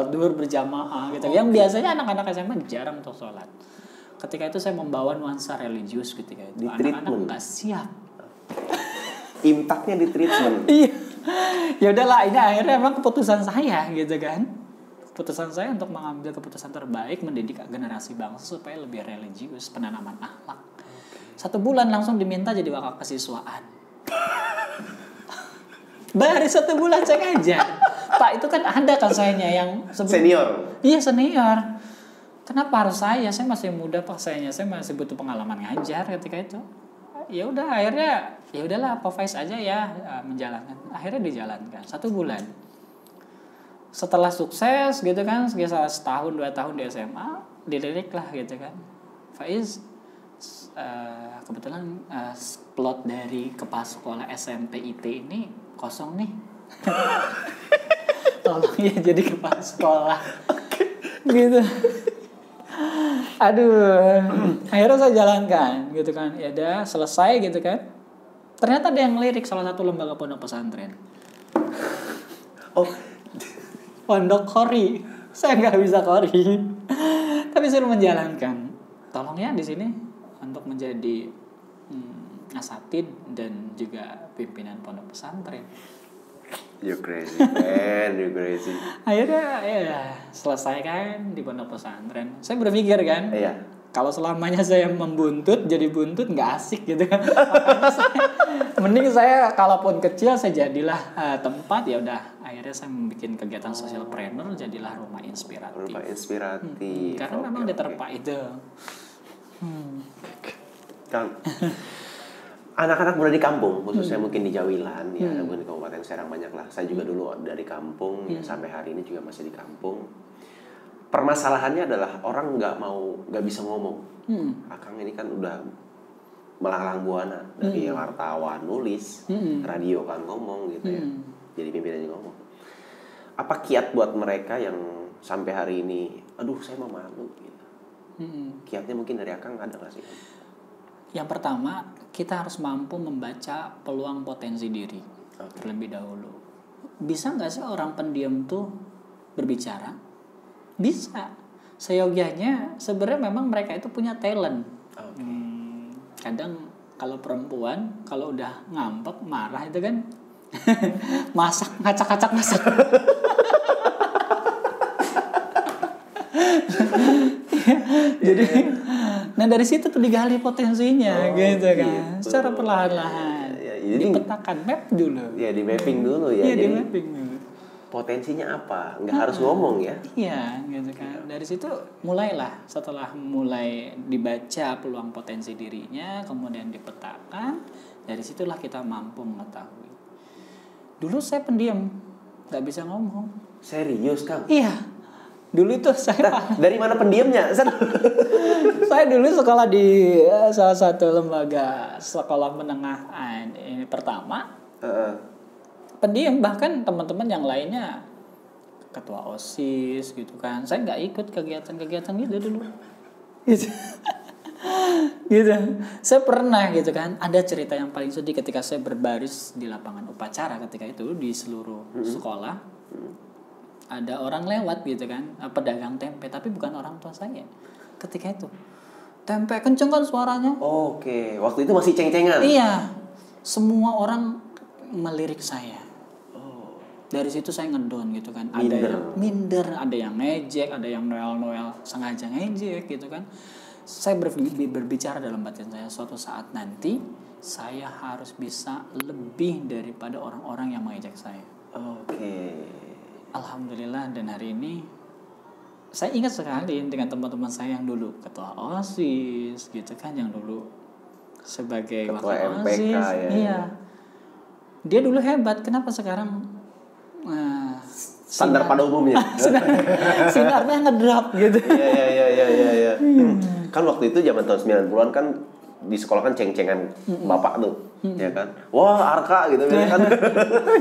duhur berjamaah gitu. Yang biasanya anak-anak SMA jarang untuk sholat. Ketika itu saya membawa nuansa religius ketika itu. Anak-anak nggak siap. Impactnya di treatment. Iya. Ya udahlah, ini akhirnya emang keputusan saya gitu kan. Keputusan saya untuk mengambil keputusan terbaik mendidik generasi bangsa supaya lebih religius, penanaman akhlak. 1 bulan langsung diminta jadi wakil kesiswaan. Baru 1 bulan saya ngajar. Pak, itu kan ada kan sayanya yang Senior. Iya, senior. Kenapa harus saya? Saya masih muda Pak, saya masih butuh pengalaman ngajar ketika itu. Ya udah, akhirnya ya udahlah, Pak Faiz aja ya menjalankan. Akhirnya dijalankan 1 bulan. Setelah sukses gitu kan, sekitar 1-2 tahun di SMA, dilirik lah gitu kan. Faiz, kebetulan plot dari kepala sekolah SMP IT ini kosong nih. Tolong ya jadi kepala sekolah. Gitu. Aduh, akhirnya saya jalankan gitu kan. Ya udah, selesai gitu kan. Ternyata ada yang ngelirik salah satu lembaga pondok pesantren. Oh, Pondok Kori. Saya nggak bisa Kori. Tapi suruh menjalankan. Tolong ya di sini untuk menjadi asatid dan juga pimpinan pondok pesantren. You crazy, man. You crazy. Akhirnya ya selesai kan di pondok pesantren. Saya berpikir kan, Iya. kalau selamanya saya membuntut, jadi buntut nggak asik gitu kan. Mending saya kalaupun kecil saya jadilah tempat, ya udah. Akhirnya saya membuat kegiatan sosialpreneur, jadilah rumah inspiratif. Rumah inspiratif. Karena memang diterpa itu. Kang, anak-anak muda di kampung, khususnya mungkin di Jawilan, ya, mungkin di Kabupaten Serang banyak lah. Saya juga dulu dari kampung, ya, sampai hari ini juga masih di kampung. permasalahannya adalah orang nggak bisa ngomong. Akang ini kan udah melanglang buana dari wartawan nulis, radio kan ngomong gitu ya. Jadi pimpinannya ngomong. Apa kiat buat mereka yang sampai hari ini, aduh saya mau malu gitu. Kiatnya mungkin dari Akang ada nggak sih? Yang pertama, kita harus mampu membaca peluang potensi diri terlebih dahulu. Bisa nggak sih orang pendiam tuh berbicara? Bisa. Seyogianya sebenarnya memang mereka itu punya talent. Kadang kalau perempuan kalau udah ngambek marah itu kan masak ngacak-ngacak masak. Jadi nah dari situ tuh digali potensinya gitu kan. Secara perlahan-lahan. Dipetakan map dulu. Ya di mapping dulu ya. Iya, jadi di mapping dulu. potensinya apa? Nggak harus ngomong ya. Iya, gitu kan. Dari situ mulailah, setelah mulai dibaca peluang potensi dirinya, kemudian dipetakan, dari situlah kita mampu mengetahui. Dulu saya pendiam, nggak bisa ngomong. Serius, Kang? Iya. Dulu itu saya dari mana pendiamnya? saya dulu sekolah di salah satu lembaga sekolah menengah ini pertama. Pendiam, bahkan teman-teman yang lainnya ketua OSIS gitu kan. Saya nggak ikut kegiatan-kegiatan gitu dulu. Gitu. Gitu. Saya pernah gitu kan, ada cerita yang paling sedih ketika saya berbaris di lapangan upacara ketika itu di seluruh sekolah. Ada orang lewat gitu kan, pedagang tempe, tapi bukan orang tua saya. Ketika itu tempe kenceng kan suaranya. Oke, waktu itu masih ceng-cengan. Iya. Semua orang melirik saya. Dari situ saya ngedon gitu kan. Ada yang minder, ada yang ngejek, ada yang noel-noel sengaja ngejek gitu kan. Saya berbicara dalam batin saya, suatu saat nanti saya harus bisa lebih daripada orang-orang yang mengejek saya. Oke. Alhamdulillah, dan hari ini saya ingat sekali dengan teman-teman saya yang dulu ketua OSIS gitu kan, yang dulu sebagai ketua wakil MPK OSIS. ya. Iya. Dia dulu hebat, kenapa sekarang standar pada umumnya. Sinarnya ngedrop gitu. Iya. Kan waktu itu zaman tahun 90-an kan di sekolah kan ceng-cengan bapak tuh, ya kan. Wah, Arka gitu kan.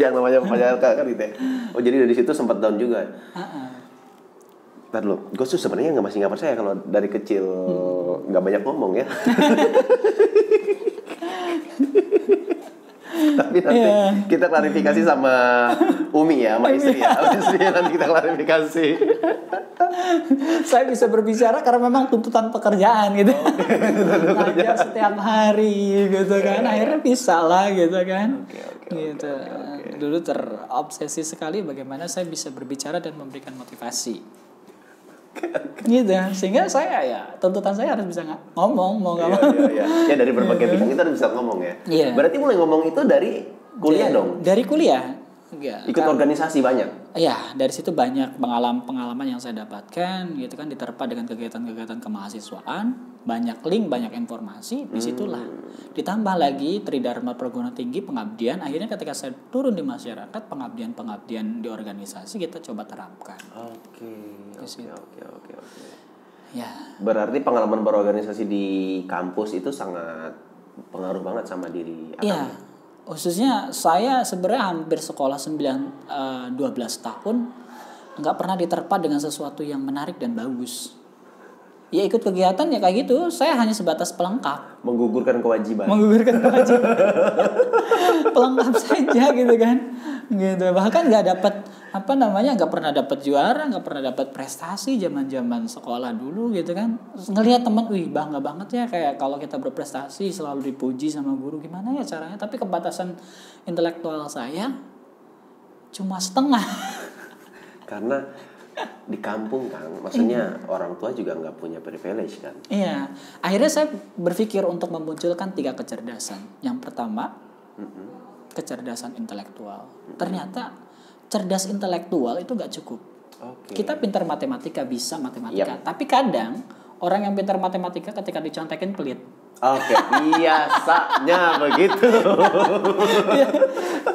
Yang namanya Pak Arka kan gitu ya. Oh, jadi dari situ sempat down juga. Ntar dulu, gue tuh sebenarnya masih nggak percaya kalau dari kecil nggak banyak ngomong ya. Tapi nanti kita klarifikasi sama Umi ya, sama istri ya. Istri nanti kita klarifikasi. Saya bisa berbicara karena memang tuntutan pekerjaan gitu. Ngajar setiap hari gitu kan. Akhirnya bisa lah gitu kan. Gitu. Dulu terobsesi sekali bagaimana saya bisa berbicara dan memberikan motivasi. Gitu, sehingga saya ya tuntutan saya harus bisa ngomong mau nggak mau. Ya dari berbagai bidang kita harus bisa ngomong ya. Berarti mulai ngomong itu dari kuliah dong. Dari kuliah. Ikut organisasi banyak. Iya, dari situ banyak pengalaman yang saya dapatkan gitu kan, diterpa dengan kegiatan-kegiatan kemahasiswaan, banyak link, banyak informasi, disitulah. Ditambah lagi Tridharma Perguruan Tinggi pengabdian, akhirnya ketika saya turun di masyarakat, pengabdian di organisasi kita coba terapkan. Oke. Ya. Berarti pengalaman berorganisasi di kampus itu sangat pengaruh banget sama diri Akang. Iya. Khususnya saya sebenarnya hampir sekolah 12 tahun nggak pernah diterpa dengan sesuatu yang menarik dan bagus. Ya ikut kegiatan ya kayak gitu, saya hanya sebatas pelengkap. Menggugurkan kewajiban. Pelengkap saja gitu kan. Gitu. Bahkan nggak dapat nggak pernah dapat juara, nggak pernah dapat prestasi zaman sekolah dulu gitu kan. Ngelihat teman, wih bangga banget ya, kayak kalau kita berprestasi selalu dipuji sama guru, gimana ya caranya. Tapi kebatasan intelektual saya cuma setengah. Karena di kampung kan, maksudnya orang tua juga nggak punya privilege kan. Iya, akhirnya saya berpikir untuk memunculkan 3 kecerdasan. Yang pertama, kecerdasan intelektual. Ternyata cerdas intelektual itu nggak cukup. Kita pintar matematika, bisa matematika, tapi kadang orang yang pintar matematika ketika dicontekin pelit. Oke, biasanya begitu.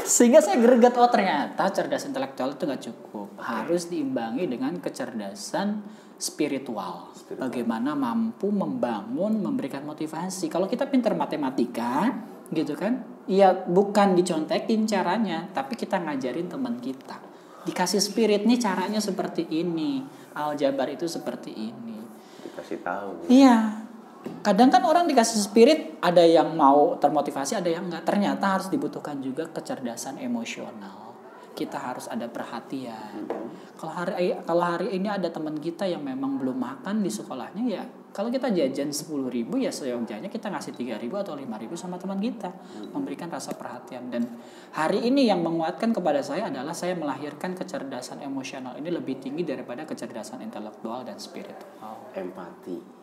Sehingga saya greget, oh ternyata cerdas intelektual itu nggak cukup, harus diimbangi dengan kecerdasan spiritual. Bagaimana mampu membangun, memberikan motivasi. Kalau kita pintar matematika, gitu kan? Ya bukan dicontekin caranya, tapi kita ngajarin teman kita. Dikasih spirit nih caranya seperti ini, aljabar itu seperti ini. Dikasih tahu. Iya. Kadang kan orang dikasih spirit, ada yang mau termotivasi, ada yang enggak. Ternyata harus dibutuhkan juga kecerdasan emosional. Kita harus ada perhatian. Kalau hari ini ada teman kita yang memang belum makan di sekolahnya, ya kalau kita jajan 10.000 ya seyogyanya kita ngasih 3.000 atau 5.000 sama teman kita, memberikan rasa perhatian. Dan hari ini yang menguatkan kepada saya adalah saya melahirkan kecerdasan emosional ini lebih tinggi daripada kecerdasan intelektual dan spiritual. Empati.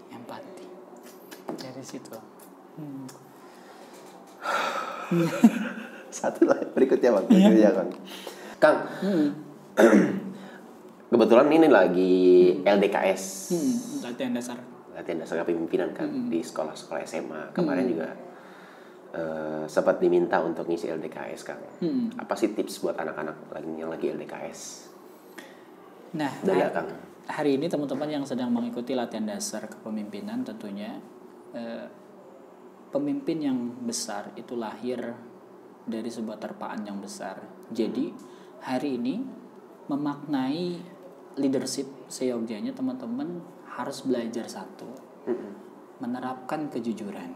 Dari situ. Satu lah berikutnya Bang. Kang. Kebetulan ini lagi LDKS. Latihan dasar kepemimpinan kan di sekolah-sekolah SMA. Kemarin juga sempat diminta untuk ngisi LDKS Kang. Apa sih tips buat anak-anak yang lagi LDKS? Nah, dari Kang. Hari ini teman-teman yang sedang mengikuti latihan dasar kepemimpinan tentunya pemimpin yang besar itu lahir dari sebuah terpaan yang besar. Jadi hari ini memaknai leadership seyogyanya teman-teman harus belajar satu, menerapkan kejujuran.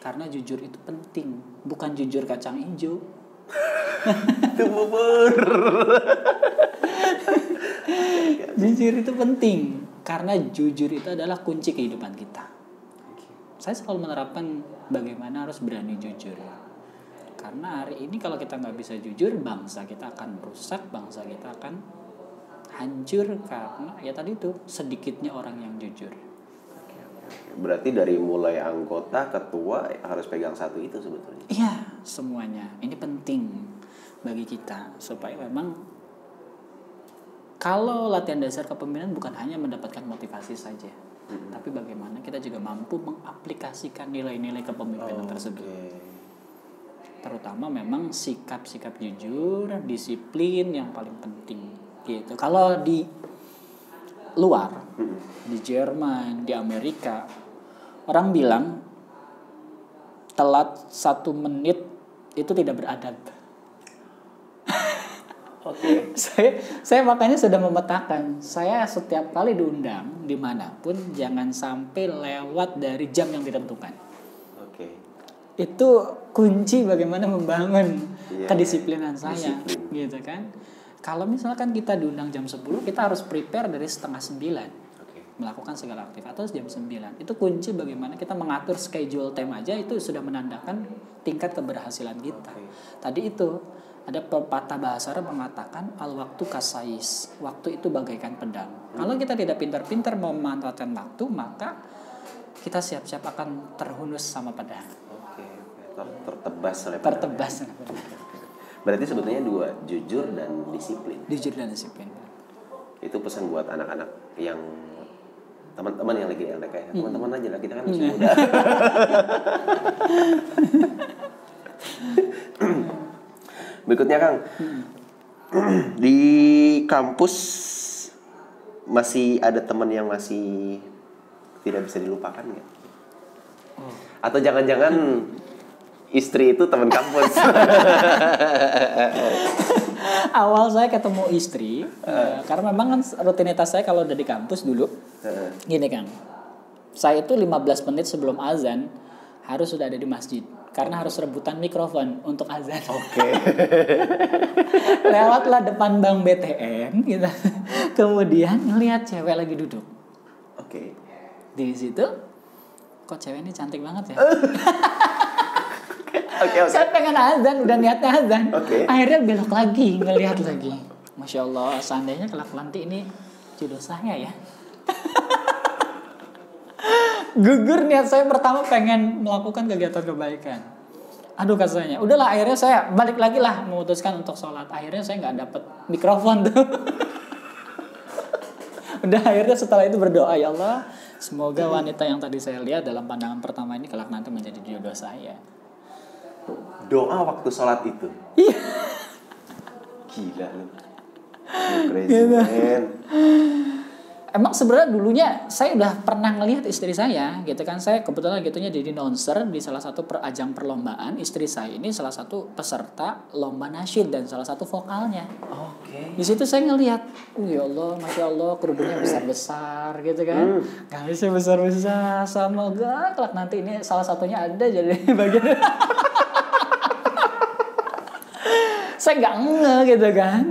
Karena jujur itu penting, bukan jujur kacang hijau. Itu bubur. Jujur itu penting karena jujur itu adalah kunci kehidupan kita. Saya selalu menerapkan bagaimana harus berani jujur. Karena hari ini kalau kita nggak bisa jujur, bangsa kita akan rusak, bangsa kita akan hancur karena ya tadi itu sedikitnya orang yang jujur. Berarti dari mulai anggota, ketua harus pegang satu itu sebetulnya. Iya, semuanya. Ini penting bagi kita supaya memang kalau latihan dasar kepemimpinan bukan hanya mendapatkan motivasi saja, tapi bagaimana kita juga mampu mengaplikasikan nilai-nilai kepemimpinan tersebut. Terutama memang sikap-sikap jujur, disiplin yang paling penting gitu. Kalau di luar, di Jerman, di Amerika, orang bilang telat 1 menit itu tidak beradab. Saya makanya sudah memetakan. Saya setiap kali diundang dimanapun jangan sampai lewat dari jam yang ditentukan. Itu kunci bagaimana membangun kedisiplinan saya, gitu kan? Kalau misalkan kita diundang jam 10, kita harus prepare dari 8:30. Melakukan segala aktivitas jam 9. Itu kunci bagaimana kita mengatur schedule time aja itu sudah menandakan tingkat keberhasilan kita. Tadi itu ada pepatah bahasa Arab mengatakan al-waktu kasais. Waktu itu bagaikan pedang. Kalau kita tidak pintar-pintar memanfaatkan waktu, maka kita siap-siap akan terhunus sama pedang. Tertebas oleh pedang. Tertebas. Berarti sebetulnya 2, jujur dan disiplin. Jujur dan disiplin. Itu pesan buat anak-anak yang teman-teman yang lagi LDK. Teman-teman aja lah, kita kan masih muda. Berikutnya Kang, di kampus masih ada teman yang masih tidak bisa dilupakan nggak? Atau jangan-jangan istri itu teman kampus? Awal saya ketemu istri, karena memang kan rutinitas saya kalau udah di kampus dulu, gini Kang, saya itu 15 menit sebelum azan harus sudah ada di masjid. Karena harus rebutan mikrofon untuk azan. Lewatlah depan bank BTN gitu. Kemudian ngelihat cewek lagi duduk. Di situ kok cewek ini cantik banget ya. Saya pengen azan, udah niatnya azan. Akhirnya belok lagi, ngelihat lagi. Masya Allah, seandainya kelak-kelanti ini jodoh saya ya. Gugur niat saya pertama pengen melakukan kegiatan kebaikan. Aduh katanya, udahlah akhirnya saya balik lagi lah memutuskan untuk sholat. Akhirnya saya nggak dapet mikrofon tuh. Udah akhirnya setelah itu berdoa, ya Allah, semoga wanita yang tadi saya lihat dalam pandangan pertama ini kelak nanti menjadi jodoh saya. Doa waktu sholat itu. Iya. Gila lu. Crazy man. Emang sebenarnya dulunya saya udah pernah ngelihat istri saya gitu kan. Saya kebetulan gitunya jadi announcer di salah satu ajang perlombaan. Istri saya ini salah satu peserta lomba nasyid dan salah satu vokalnya. Oke. Di situ saya ngelihat, ya Allah, masya Allah, kerudungnya besar-besar gitu kan, garisnya besar-besar, semoga kelak nanti ini salah satunya ada jadi bagian. Saya nggak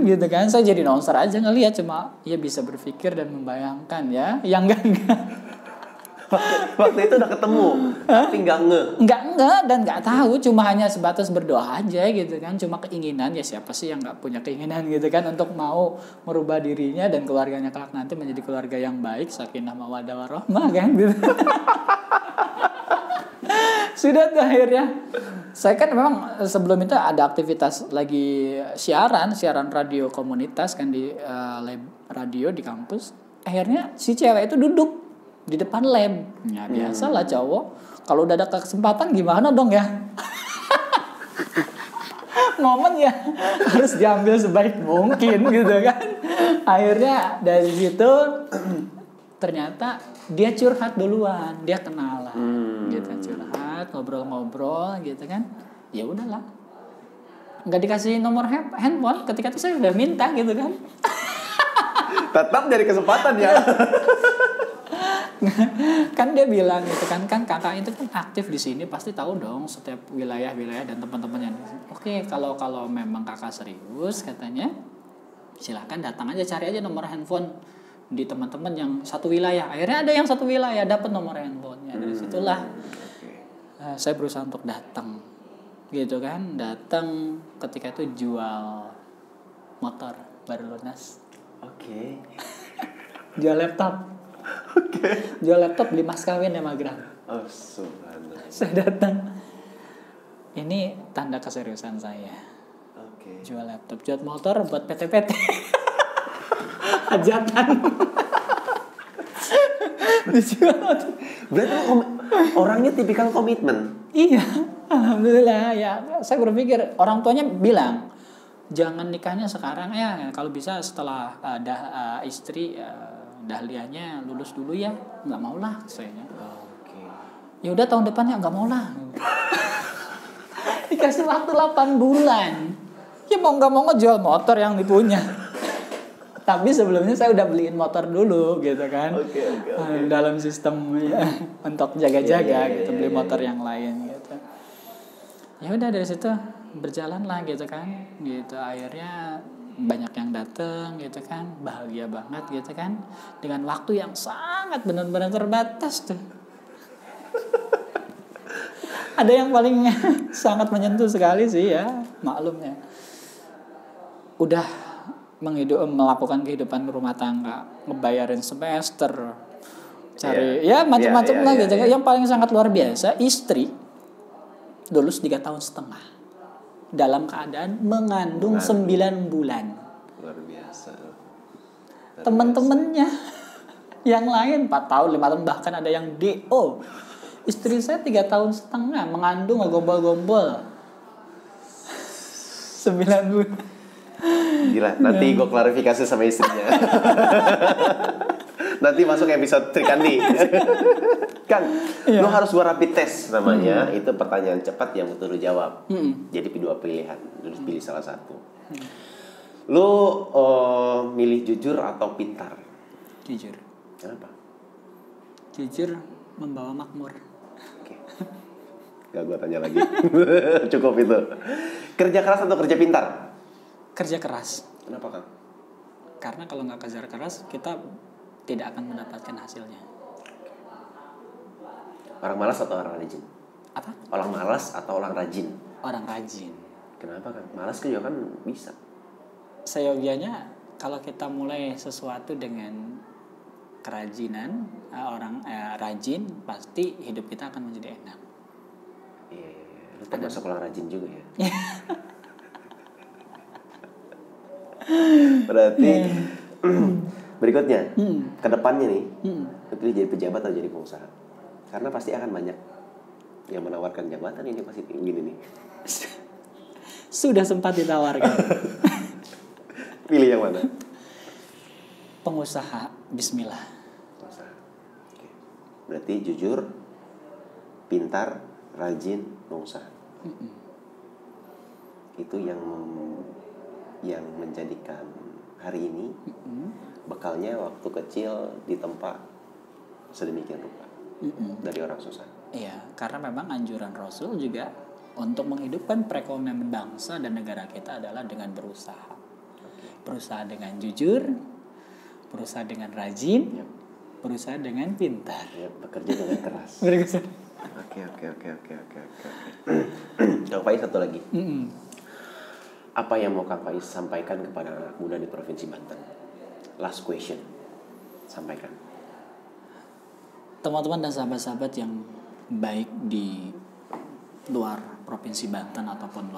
gitu kan, saya jadi announcer aja ngelihat, cuma ya bisa berpikir dan membayangkan ya, yang enggak. Waktu itu udah ketemu, tapi Enggak dan nggak tahu, cuma hanya sebatas berdoa aja gitu kan, cuma keinginan, ya siapa sih yang nggak punya keinginan gitu kan untuk mau merubah dirinya dan keluarganya kelak nanti menjadi keluarga yang baik, sakinah mawaddah warahmah kan gitu. Sudah tuh akhirnya saya kan memang sebelum itu ada aktivitas lagi siaran radio komunitas kan di lab radio di kampus. Akhirnya si cewek itu duduk di depan lab. Ya biasalah cowok kalau udah ada kesempatan gimana dong ya. Momen ya harus diambil sebaik mungkin gitu kan. Akhirnya dari situ ternyata dia curhat duluan, dia kenalan gitu kan, curhat, ngobrol-ngobrol gitu kan. Ya udahlah. Enggak dikasih nomor handphone, ketika itu saya udah minta gitu kan. Tetap dari kesempatan ya. Kan dia bilang gitu kan kakak itu kan aktif di sini, pasti tahu dong setiap wilayah dan teman-temannya. Oke, kalau memang kakak serius katanya, silakan datang aja, cari aja nomor handphone di teman-teman yang satu wilayah. Akhirnya ada yang satu wilayah dapat nomor handphonenya. Dari situlah saya berusaha untuk datang gitu kan, datang ketika itu jual motor baru lunas. Oke. Jual laptop. Oke. Jual laptop beli mas kawin ya Magram. Oh subhanallah. Saya datang. Ini tanda keseriusan saya. Oke. Jual laptop, jual motor buat PT-PT. Hajatan. Dijual. Berarti orangnya tipikal komitmen. Iya, alhamdulillah ya. Saya berpikir orang tuanya bilang jangan nikahnya sekarang ya, kalau bisa setelah istri dahlianya lulus dulu ya. Nggak mau lah saya. Oke. Ya udah tahun depannya nggak mau lah. Dikasih waktu 8 bulan. Ya mau nggak mau ngejual motor yang dipunya. Tapi sebelumnya saya udah beliin motor dulu gitu kan. Oke. Dalam sistem ya, untuk jaga-jaga gitu, beli motor yang lain gitu. Ya udah dari situ berjalan lah gitu kan. Gitu akhirnya banyak yang datang gitu kan. Bahagia banget gitu kan. Dengan waktu yang sangat benar-benar terbatas tuh. Ada yang paling sangat menyentuh sekali sih ya, maklumnya. Udah melakukan kehidupan rumah tangga, ngebayarin semester, cari macam-macam lah gitu. Yang paling sangat luar biasa, istri lulus 3 tahun setengah dalam keadaan mengandung 9 bulan. Luar biasa. Teman-temannya yang lain 4 tahun, 5 tahun, bahkan ada yang DO. Istri saya 3 tahun setengah mengandung, gombol-gombol 9 bulan. Gila, nanti gue klarifikasi sama istrinya. Nanti masuk episode Trikandi. Kang, lu harus gua rapid test namanya. Itu pertanyaan cepat yang betul lu jawab. Jadi 2 pilihan, lu pilih salah satu. Lu milih jujur atau pintar? Jujur. Kenapa? Jujur membawa makmur. Oke. Gak gua tanya lagi. Cukup itu. Kerja keras atau kerja pintar? Kerja keras. Kenapa, Kang? Karena kalau nggak kerja keras, kita tidak akan mendapatkan hasilnya. Orang malas atau orang rajin? Apa? Orang malas atau orang rajin? Orang rajin. Kenapa, Kang? Malas kan juga kan bisa. Seyogianya kalau kita mulai sesuatu dengan kerajinan, rajin, pasti hidup kita akan menjadi enak. Iya. Lu termasuk orang rajin juga ya? Berikutnya, kedepannya nih, pilih jadi pejabat atau jadi pengusaha? Karena pasti akan banyak yang menawarkan jabatan ini pasti gini nih. Sudah sempat ditawarkan. Pilih yang mana? Pengusaha, bismillah. Pengusaha. Oke. Berarti jujur, pintar, rajin, pengusaha. Itu yang menjadikan hari ini bekalnya waktu kecil ditempa sedemikian rupa dari orang susah. Iya, karena memang anjuran Rasul juga untuk menghidupkan perekonomian bangsa dan negara kita adalah dengan berusaha. Berusaha dengan jujur, berusaha dengan rajin, berusaha dengan pintar. Ya, bekerja dengan keras. Oke. Kang Faiz satu lagi. Apa yang mau Kang Faiz sampaikan kepada anak muda di Provinsi Banten? Last question. Sampaikan. Teman-teman dan sahabat-sahabat yang baik di luar Provinsi Banten ataupun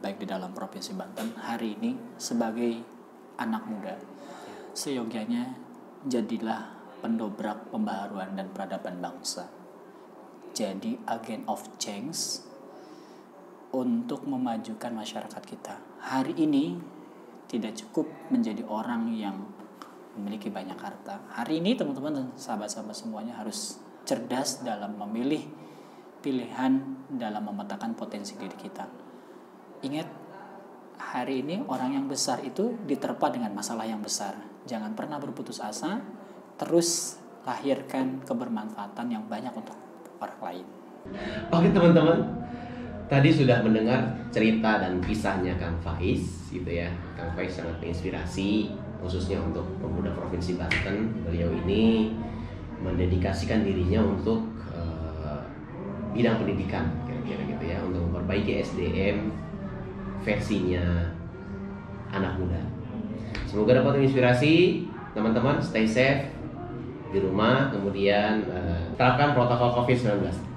baik di dalam Provinsi Banten, hari ini sebagai anak muda, seyogyanya jadilah pendobrak pembaharuan dan peradaban bangsa. Jadi agen of change untuk memajukan masyarakat kita. Hari ini tidak cukup menjadi orang yang memiliki banyak harta. Hari ini teman-teman dan sahabat-sahabat semuanya harus cerdas dalam memilih pilihan dalam memetakan potensi diri kita. Ingat, hari ini orang yang besar itu diterpa dengan masalah yang besar. Jangan pernah berputus asa, terus lahirkan kebermanfaatan yang banyak untuk orang lain. Oke teman-teman, tadi sudah mendengar cerita dan kisahnya Kang Faiz, gitu ya. Kang Faiz sangat menginspirasi, khususnya untuk pemuda Provinsi Banten. Beliau ini mendedikasikan dirinya untuk bidang pendidikan, kira-kira gitu ya, untuk memperbaiki SDM versinya anak muda. Semoga dapat menginspirasi teman-teman. Stay safe di rumah, kemudian terapkan protokol COVID-19.